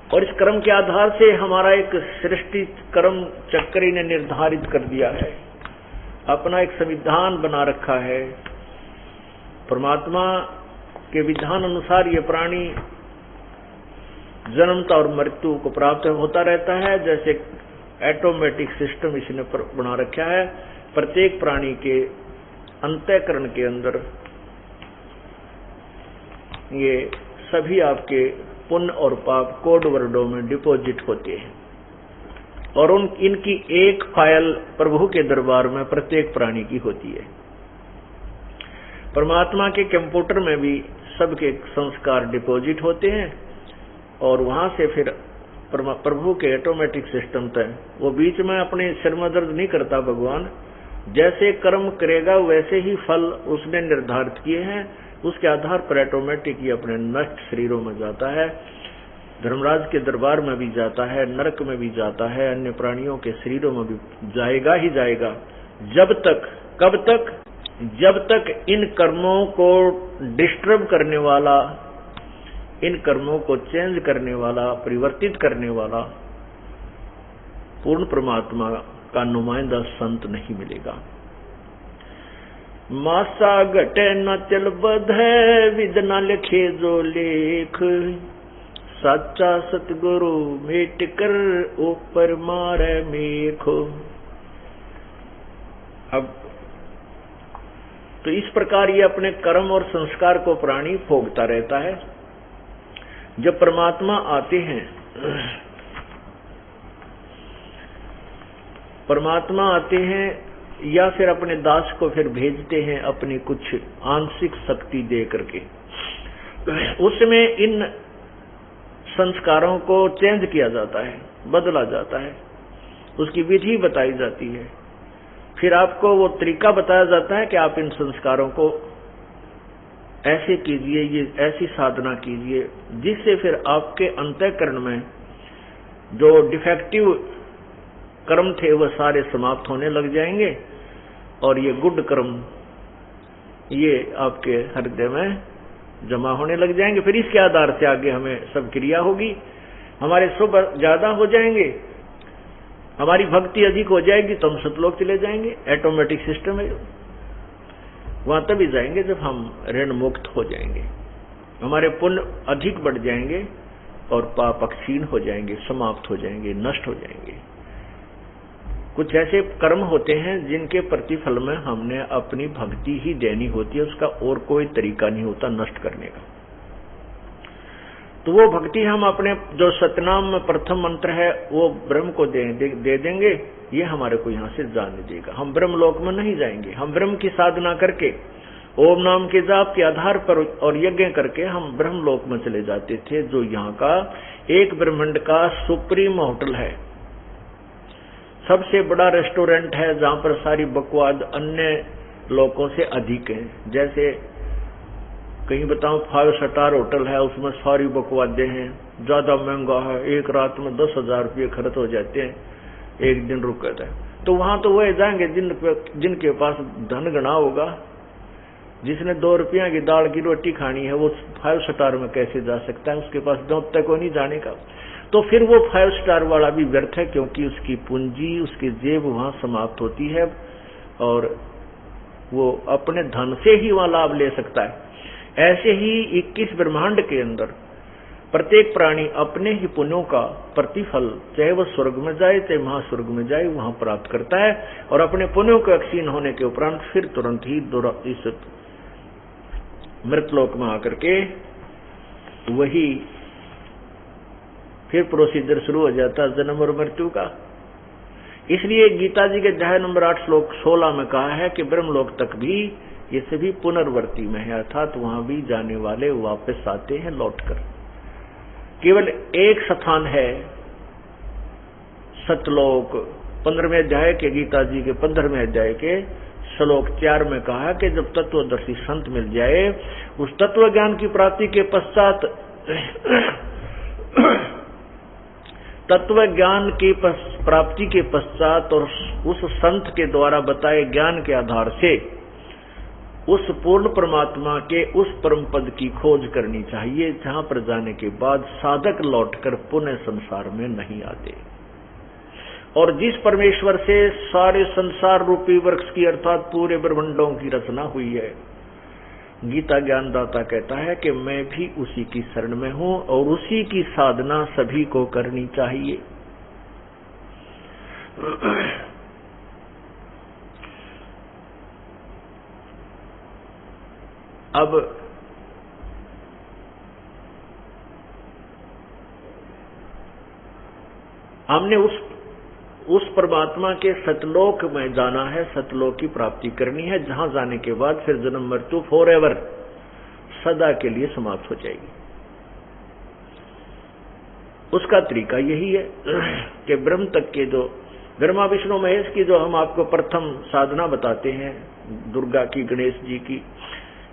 और इस कर्म के आधार से हमारा एक सृष्टि कर्म चक्र ने निर्धारित कर दिया है, अपना एक संविधान बना रखा है। परमात्मा के विधान अनुसार ये प्राणी जन्मता और मृत्यु को प्राप्त होता रहता है। जैसे ऑटोमेटिक सिस्टम इसने बना रखा है। प्रत्येक प्राणी के अंतःकरण के अंदर ये सभी आपके पुण्य और पाप कोड वर्डों में डिपॉजिट होते हैं, और इनकी एक फाइल प्रभु के दरबार में प्रत्येक प्राणी की होती है। परमात्मा के कंप्यूटर में भी सबके संस्कार डिपॉजिट होते हैं, और वहां से फिर प्रभु के ऑटोमेटिक सिस्टम तक वो बीच में अपने सिर में दर्द नहीं करता भगवान, जैसे कर्म करेगा वैसे ही फल उसने निर्धारित किए हैं, उसके आधार पर ऑटोमेटिक ही अपने नष्ट शरीरों में जाता है, धर्मराज के दरबार में भी जाता है, नरक में भी जाता है, अन्य प्राणियों के शरीरों में भी जाएगा ही जाएगा। जब तक, कब तक? जब तक इन कर्मों को डिस्टर्ब करने वाला, इन कर्मों को चेंज करने वाला, परिवर्तित करने वाला पूर्ण परमात्मा का नुमाइंदा संत नहीं मिलेगा। मासा घटे न चल बधे, विद न लिखे जो लेख, सच्चा सतगुरु मेट कर ऊपर मारे मेखो। अब तो इस प्रकार ये अपने कर्म और संस्कार को प्राणी भोगता रहता है। जब परमात्मा आते हैं, परमात्मा आते हैं या फिर अपने दास को फिर भेजते हैं अपनी कुछ आंशिक शक्ति दे करके, उसमें इन संस्कारों को चेंज किया जाता है, बदला जाता है, उसकी विधि बताई जाती है, फिर आपको वो तरीका बताया जाता है कि आप इन संस्कारों को ऐसे कीजिए, ये ऐसी साधना कीजिए, जिससे फिर आपके अंतःकरण में जो डिफेक्टिव कर्म थे वह सारे समाप्त होने लग जाएंगे और ये गुड कर्म ये आपके हृदय में जमा होने लग जाएंगे। फिर इसके आधार से आगे हमें सब क्रिया होगी, हमारे शुभ ज्यादा हो जाएंगे, हमारी भक्ति अधिक हो जाएगी तो हम सतलोक चले जाएंगे। ऑटोमेटिक सिस्टम है, वहां तभी जाएंगे जब हम ऋण मुक्त हो जाएंगे, हमारे पुण्य अधिक बढ़ जाएंगे और पाप क्षीण हो जाएंगे, समाप्त हो जाएंगे, नष्ट हो जाएंगे। कुछ ऐसे कर्म होते हैं जिनके प्रतिफल में हमने अपनी भक्ति ही देनी होती है, उसका और कोई तरीका नहीं होता नष्ट करने का। तो वो भक्ति हम अपने जो सतनाम में प्रथम मंत्र है वो ब्रह्म को दे देंगे, ये हमारे को यहाँ से जाने देगा। हम ब्रह्म लोक में नहीं जाएंगे, हम ब्रह्म की साधना करके ओम नाम के जाप के आधार पर और यज्ञ करके हम ब्रह्म लोक में चले जाते थे, जो यहाँ का एक ब्रह्मांड का सुप्रीम होटल है, सबसे बड़ा रेस्टोरेंट है, जहां पर सारी बकवाद अन्य लोगों से अधिक है। जैसे कहीं बताऊं 5 स्टार होटल है, उसमें सारी बकवादे हैं, ज्यादा महंगा है, एक रात में 10,000 रुपये खर्च हो जाते हैं, एक दिन रुक जाता है। तो वहां तो वह जाएंगे जिनके पास धन गणा होगा, जिसने 2 रुपया की दाल की रोटी खानी है वो 5 स्टार में कैसे जा सकता है, उसके पास दौड़ तक को नहीं जाने का। तो फिर वो 5 स्टार वाला भी व्यर्थ है, क्योंकि उसकी पूंजी, उसकी जेब वहां समाप्त होती है और वो अपने धन से ही वहां लाभ ले सकता है। ऐसे ही 21 ब्रह्मांड के अंदर प्रत्येक प्राणी अपने ही पुण्यों का प्रतिफल, चाहे वह स्वर्ग में जाए चाहे महास्वर्ग में जाए, वहां प्राप्त करता है और अपने पुण्यों के क्षीण होने के उपरांत फिर तुरंत ही इस मृतलोक में आकर के वही फिर प्रोसीजर शुरू हो जाता है जन्म और मृत्यु का। इसलिए गीता जी के अध्याय नंबर 8 श्लोक 16 में कहा है कि ब्रह्मलोक तक भी ये सभी पुनर्वर्ती में है, अर्थात वहां भी जाने वाले वापस आते हैं लौटकर। केवल एक स्थान है सतलोक, 15वें अध्याय के गीता जी के 15वें अध्याय के श्लोक 4 में कहा कि जब तत्वदर्शी संत मिल जाए, उस तत्व ज्ञान की प्राप्ति के पश्चात तत्व ज्ञान की प्राप्ति के पश्चात और उस संत के द्वारा बताए ज्ञान के आधार से उस पूर्ण परमात्मा के उस परम पद की खोज करनी चाहिए, जहां पर जाने के बाद साधक लौटकर पुनः संसार में नहीं आते। और जिस परमेश्वर से सारे संसार रूपी वृक्ष की अर्थात पूरे ब्रह्मांडों की रचना हुई है, गीता ज्ञानदाता कहता है कि मैं भी उसी की शरण में हूं और उसी की साधना सभी को करनी चाहिए। अब हमने उस परमात्मा के सतलोक में जाना है, सतलोक की प्राप्ति करनी है, जहां जाने के बाद फिर जन्म मृत्यु फॉरएवर सदा के लिए समाप्त हो जाएगी। उसका तरीका यही है कि ब्रह्म तक के जो ब्रह्मा विष्णु महेश की जो हम आपको प्रथम साधना बताते हैं, दुर्गा की, गणेश जी की,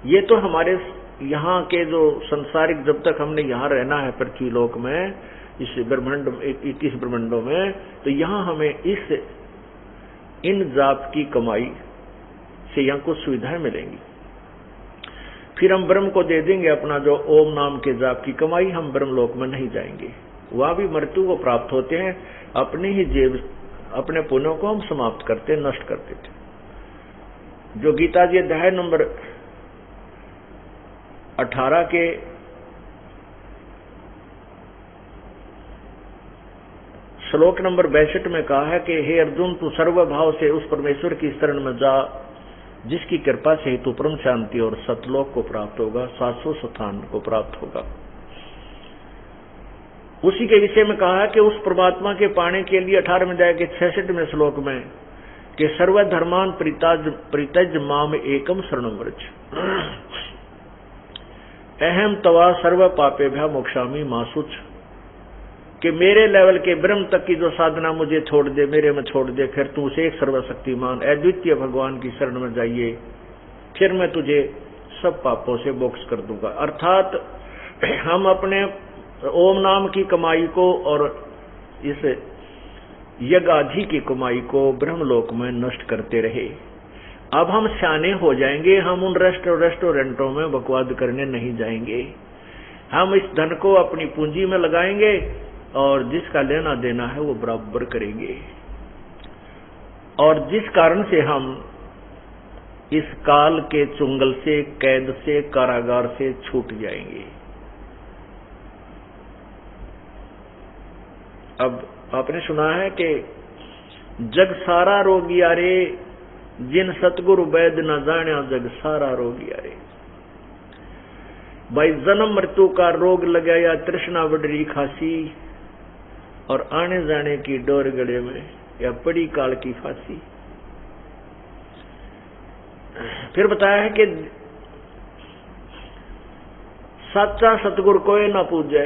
ये तो हमारे यहाँ के जो संसारिक, जब तक हमने यहाँ रहना है पृथ्वी लोक में, इस ब्रह्मांड 21 ब्रह्मांडों में, तो यहाँ हमें इन जाप की कमाई से यहाँ कुछ सुविधाएं मिलेंगी। फिर हम ब्रह्म को दे देंगे अपना जो ओम नाम के जाप की कमाई, हम ब्रह्म लोक में नहीं जाएंगे, वहां भी मृत्यु को प्राप्त होते हैं। अपने ही जेब, अपने पुण्यों को हम समाप्त करते, नष्ट कर देते। जो गीता जी अध्याय नंबर 18 के श्लोक नंबर 62 में कहा है कि हे अर्जुन, तू सर्वभाव से उस परमेश्वर की शरण में जा जिसकी कृपा से तू परम शांति और सतलोक को प्राप्त होगा, शाश्वत स्थान को प्राप्त होगा। उसी के विषय में कहा है कि उस परमात्मा के पाने के लिए 18वें अध्याय के 66वें श्लोक में कि सर्वधर्मान परित्यज माम एकम शरणं व्रज, अहम तवा सर्व पापेभ्यः मोक्षामि मा शुच, कि मेरे लेवल के ब्रह्म तक की जो साधना मुझे छोड़ दे, मेरे में छोड़ दे, फिर तू उसे एक सर्वशक्तिमान अद्वितीय भगवान की शरण में जाइए, फिर मैं तुझे सब पापों से मोक्ष कर दूंगा। अर्थात हम अपने ओम नाम की कमाई को और इस यज्ञाधि की कमाई को ब्रह्मलोक में नष्ट करते रहे। अब हम सियाने हो जाएंगे, हम उन रेस्टोरेंटों में बकवाद करने नहीं जाएंगे, हम इस धन को अपनी पूंजी में लगाएंगे और जिसका लेना देना है वो बराबर करेंगे, और जिस कारण से हम इस काल के चुंगल से, कैद से, कारागार से छूट जाएंगे। अब आपने सुना है कि जग सारा रोगिया रे, जिन सतगुरु वैद न जान्या जग सारा रोगिया रे। भाई जन्म मृत्यु का रोग लगा या तृष्णा बडरी खासी, और आने जाने की डोर गले में या पड़ी काल की फांसी। फिर बताया है कि सच्चा सतगुरु कोई ना पूजे,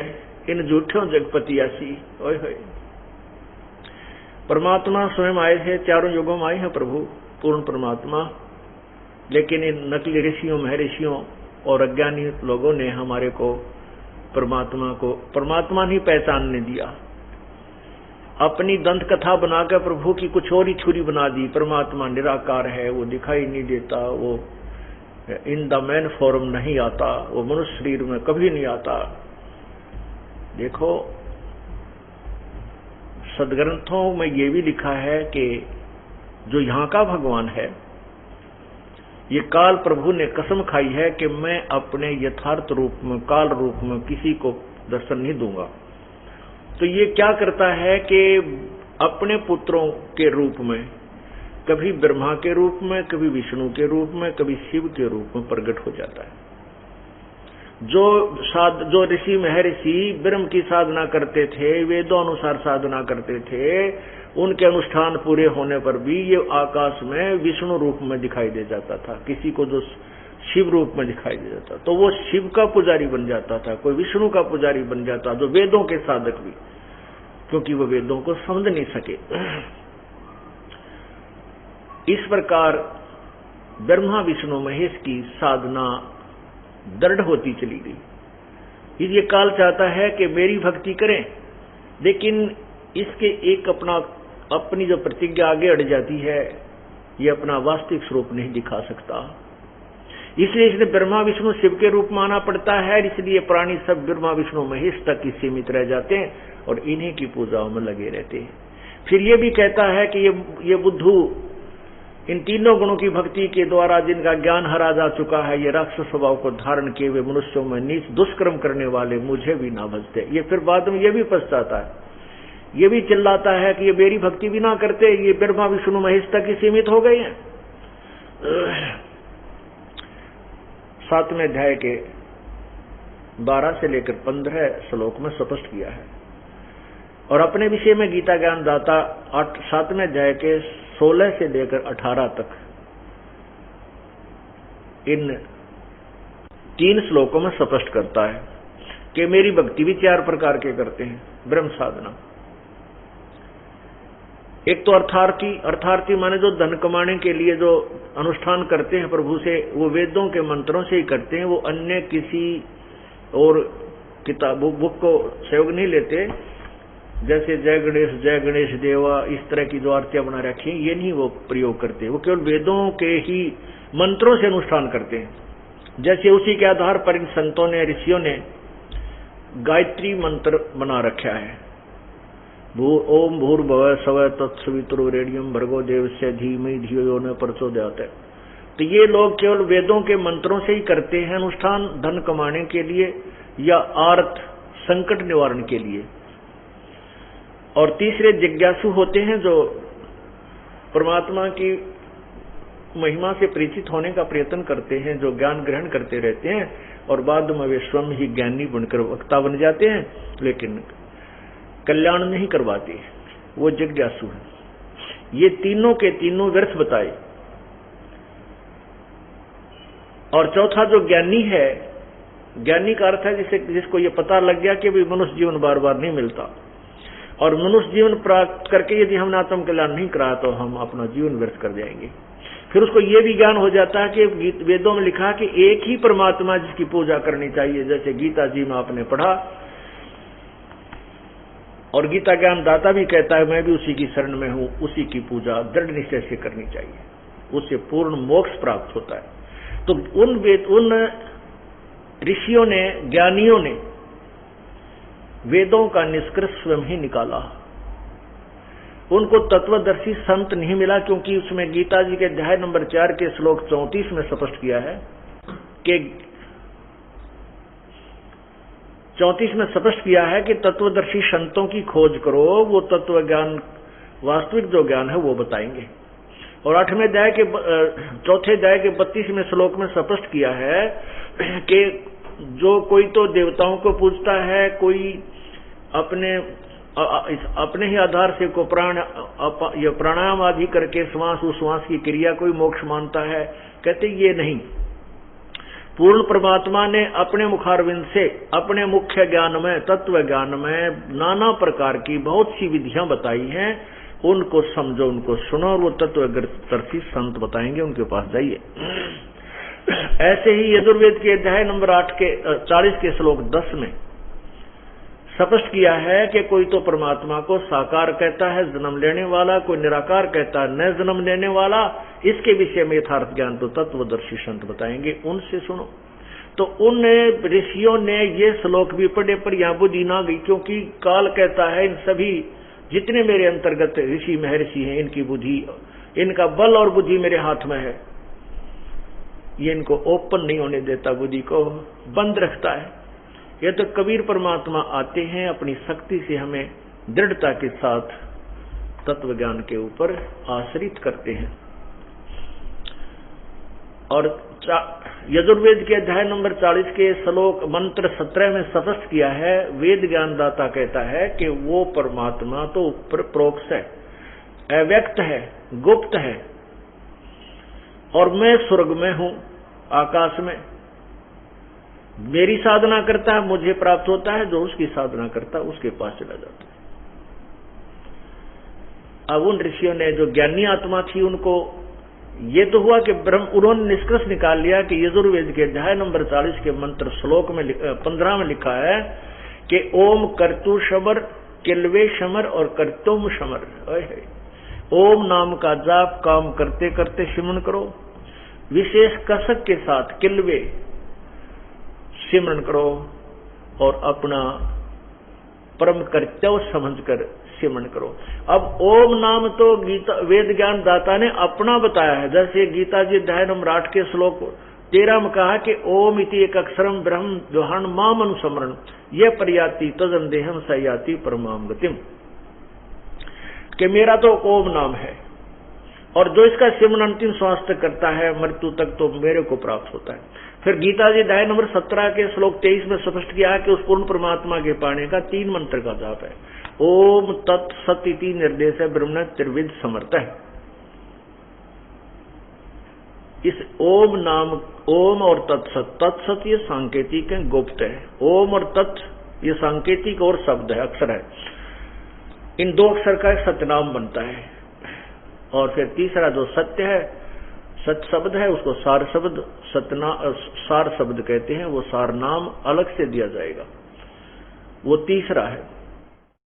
इन झूठों जगपतियासी। ओए होए, परमात्मा स्वयं आए थे, चारों युगों में आए हैं प्रभु पूर्ण परमात्मा, लेकिन इन नकली ऋषियों, महर्षियों और अज्ञानी लोगों ने हमारे को परमात्मा नहीं पहचानने दिया। अपनी दंत कथा बनाकर प्रभु की कुछ और ही छुरी बना दी। परमात्मा निराकार है, वो दिखाई नहीं देता, वो इन द मैन फॉर्म नहीं आता, वो मनुष्य शरीर में कभी नहीं आता। देखो, सदग्रंथों में ये भी लिखा है कि जो यहाँ का भगवान है, ये काल प्रभु ने कसम खाई है कि मैं अपने यथार्थ रूप में, काल रूप में किसी को दर्शन नहीं दूंगा। तो ये क्या करता है कि अपने पुत्रों के रूप में, कभी ब्रह्मा के रूप में, कभी विष्णु के रूप में, कभी शिव के रूप में प्रकट हो जाता है। जो ऋषि महर्षि ब्रह्म की साधना करते थे, वेदों अनुसार साधना करते थे, उनके अनुष्ठान पूरे होने पर भी ये आकाश में विष्णु रूप में दिखाई दे जाता था। किसी को जो शिव रूप में दिखाई दे जाता तो वो शिव का पुजारी बन जाता था, कोई विष्णु का पुजारी बन जाता, जो वेदों के साधक भी, क्योंकि वो वेदों को समझ नहीं सके। इस प्रकार ब्रह्मा विष्णु महेश की साधना दृढ़ होती चली गई। ये काल चाहता है कि मेरी भक्ति करें, लेकिन इसके एक अपनी जो प्रतिज्ञा आगे अड़ जाती है, ये अपना वास्तविक स्वरूप नहीं दिखा सकता। इसलिए इसने ब्रह्मा विष्णु शिव के रूप माना पड़ता है। इसलिए प्राणी सब ब्रह्मा विष्णु महेश तक ही सीमित रह जाते हैं और इन्हीं की पूजाओं में लगे रहते हैं। फिर ये भी कहता है कि ये बुद्धू इन तीनों गुणों की भक्ति के द्वारा जिनका ज्ञान हरा जा चुका है, ये राक्षस स्वभाव को धारण किए हुए मनुष्यों में नीच दुष्कर्म करने वाले मुझे भी ना भजते। ये फिर बाद में ये भी पछताता है, ये भी चिल्लाता है कि ये मेरी भक्ति भी ना करते, ये ब्रह्मा विष्णु महेश तक ही सीमित हो गए हैं। 7वें अध्याय के 12 से लेकर 15 श्लोक में स्पष्ट किया है। और अपने विषय में गीता ज्ञान दाता 7वें अध्याय के 16 से लेकर 18 तक इन 3 श्लोकों में स्पष्ट करता है कि मेरी भक्ति भी 4 प्रकार के करते हैं। ब्रह्म साधना, एक तो अर्थार्थी माने जो धन कमाने के लिए जो अनुष्ठान करते हैं प्रभु से, वो वेदों के मंत्रों से ही करते हैं, वो अन्य किसी और किताब बुक को सहयोग नहीं लेते। जैसे जय गणेश देवा इस तरह की जो आरतियां बना रखी हैं, ये नहीं वो प्रयोग करते, वो केवल वेदों के ही मंत्रों से अनुष्ठान करते हैं। जैसे उसी के आधार पर इन संतों ने, ऋषियों ने गायत्री मंत्र बना रखा है, ओम भूर्भुवः स्वः तत्सवितुर्वरेण्यं भर्गो देवस्य धीमहि धियो यो न प्रचोदयात्। तो ये लोग केवल वेदों के मंत्रों से ही करते हैं अनुष्ठान, धन कमाने के लिए या आर्थ संकट निवारण के लिए। और तीसरे जिज्ञासु होते हैं जो परमात्मा की महिमा से परिचित होने का प्रयत्न करते हैं, जो ज्ञान ग्रहण करते रहते हैं और बाद में वे स्वयं ही ज्ञानी बनकर वक्ता बन जाते हैं, लेकिन कल्याण नहीं करवाते, वो जिज्ञासु है। ये तीनों के तीनों व्यर्थ बताए। और चौथा जो ज्ञानी है, ज्ञानी का अर्थ है जिसको ये पता लग गया कि भी मनुष्य जीवन बार बार नहीं मिलता, और मनुष्य जीवन प्राप्त करके यदि हमने आत्म कल्याण नहीं करा तो हम अपना जीवन व्यर्थ कर जाएंगे। फिर उसको ये भी ज्ञान हो जाता है कि वेदों में लिखा कि एक ही परमात्मा जिसकी पूजा करनी चाहिए, जैसे गीता जी में आपने पढ़ा, और गीता ज्ञान दाता भी कहता है मैं भी उसी की शरण में हूं, उसी की पूजा दृढ़ निश्चय से करनी चाहिए, उससे पूर्ण मोक्ष प्राप्त होता है। तो उन ऋषियों ने, ज्ञानियों ने वेदों का निष्कर्ष स्वयं ही निकाला। उनको तत्वदर्शी संत नहीं मिला, क्योंकि उसमें गीता जी के अध्याय नंबर 4 के श्लोक 34 में स्पष्ट किया है कि 34 में स्पष्ट किया है कि तत्वदर्शी संतों की खोज करो, वो तत्व ज्ञान, वास्तविक जो ज्ञान है वो बताएंगे। और 8वें अध्याय के 4थे अध्याय के 32वें श्लोक में स्पष्ट किया है कि जो कोई तो देवताओं को पूजता है, कोई अपने ही आधार से को प्राणायाम आदि करके श्वास उश्वास की क्रिया कोई मोक्ष मानता है, कहते ये नहीं। पूर्ण परमात्मा ने अपने मुखारविंद से अपने मुख्य ज्ञान में, तत्व ज्ञान में नाना प्रकार की बहुत सी विधियां बताई हैं, उनको समझो, उनको सुनो, और वो तत्वदर्शी संत बताएंगे, उनके पास जाइए। ऐसे ही यजुर्वेद के अध्याय नंबर 8 के 40 के श्लोक 10 में स्पष्ट किया है कि कोई तो परमात्मा को साकार कहता है, जन्म लेने वाला, कोई निराकार कहता है, न जन्म लेने वाला। इसके विषय में यथार्थ ज्ञान तो तत्वदर्शी संत बताएंगे, उनसे सुनो। तो उन ऋषियों ने ये श्लोक भी पढ़े, पर यहाँ बुद्धि ना गई, क्योंकि काल कहता है इन सभी जितने मेरे अंतर्गत ऋषि महर्षि हैं, इनकी बुद्धि, इनका बल और बुद्धि मेरे हाथ में है, ये इनको ओपन नहीं होने देता, बुद्धि को बंद रखता है। ये तो कबीर परमात्मा आते हैं, अपनी शक्ति से हमें दृढ़ता के साथ तत्व ज्ञान के ऊपर आश्रित करते हैं। और यजुर्वेद के अध्याय नंबर 40 के श्लोक मंत्र 17 में स्पष्ट किया है, वेद ज्ञान दाता कहता है कि वो परमात्मा तो ऊपर प्रोक्ष है, अव्यक्त है, गुप्त है, और मैं स्वर्ग में हूं, आकाश में। मेरी साधना करता है, मुझे प्राप्त होता है, जो उसकी साधना करता है उसके पास चला जाता है। अब उन ऋषियों ने, जो ज्ञानी आत्मा थी, उनको ये तो हुआ कि उन्होंने निष्कर्ष निकाल लिया कि यजुर्वेद के अध्याय नंबर 40 के मंत्र श्लोक में 15 में लिखा है कि ओम कर्तु शमर, किल्वे शमर और कर्तुम शमर। ओम नाम का जाप काम करते करते सिमरन करो, विशेष कसक के साथ किल्वे सिमरन करो, और अपना परम कर्तव्य समझकर सिमरन करो। अब ओम नाम तो गीता वेद ज्ञान दाता ने अपना बताया है, जैसे गीता जी अध्याय नंबर 8 के श्लोक 13 में कहा कि ओम इति एक अक्षरम ब्रह्म द्वहन माम अनुस्मरण यह पर्याति तजन देहम सयाति परमाम गतिम, कि मेरा तो ओम नाम है, और जो इसका सिमरन अंतिम श्वास तक करता है, मृत्यु तक, तो मेरे को प्राप्त होता है। फिर गीता जी अध्याय नंबर 17 के श्लोक 23 में स्पष्ट किया है कि उस पूर्ण परमात्मा के पाने का 3 मंत्र का जाप है। ओम तत्सत इति निर्देश है ब्रह्मण त्रिविध समर्थ है। इस ओम नाम, ओम और तत्सत, तत्सत ये सांकेतिक है, गुप्त है। ओम और तत् ये सांकेतिक और शब्द है, अक्षर है। इन 2 अक्षर का एक सतनाम बनता है। और फिर तीसरा जो सत्य है, सत शब्द है, उसको सार शब्द सार शब्द कहते हैं, वो सार नाम अलग से दिया जाएगा, वो तीसरा है।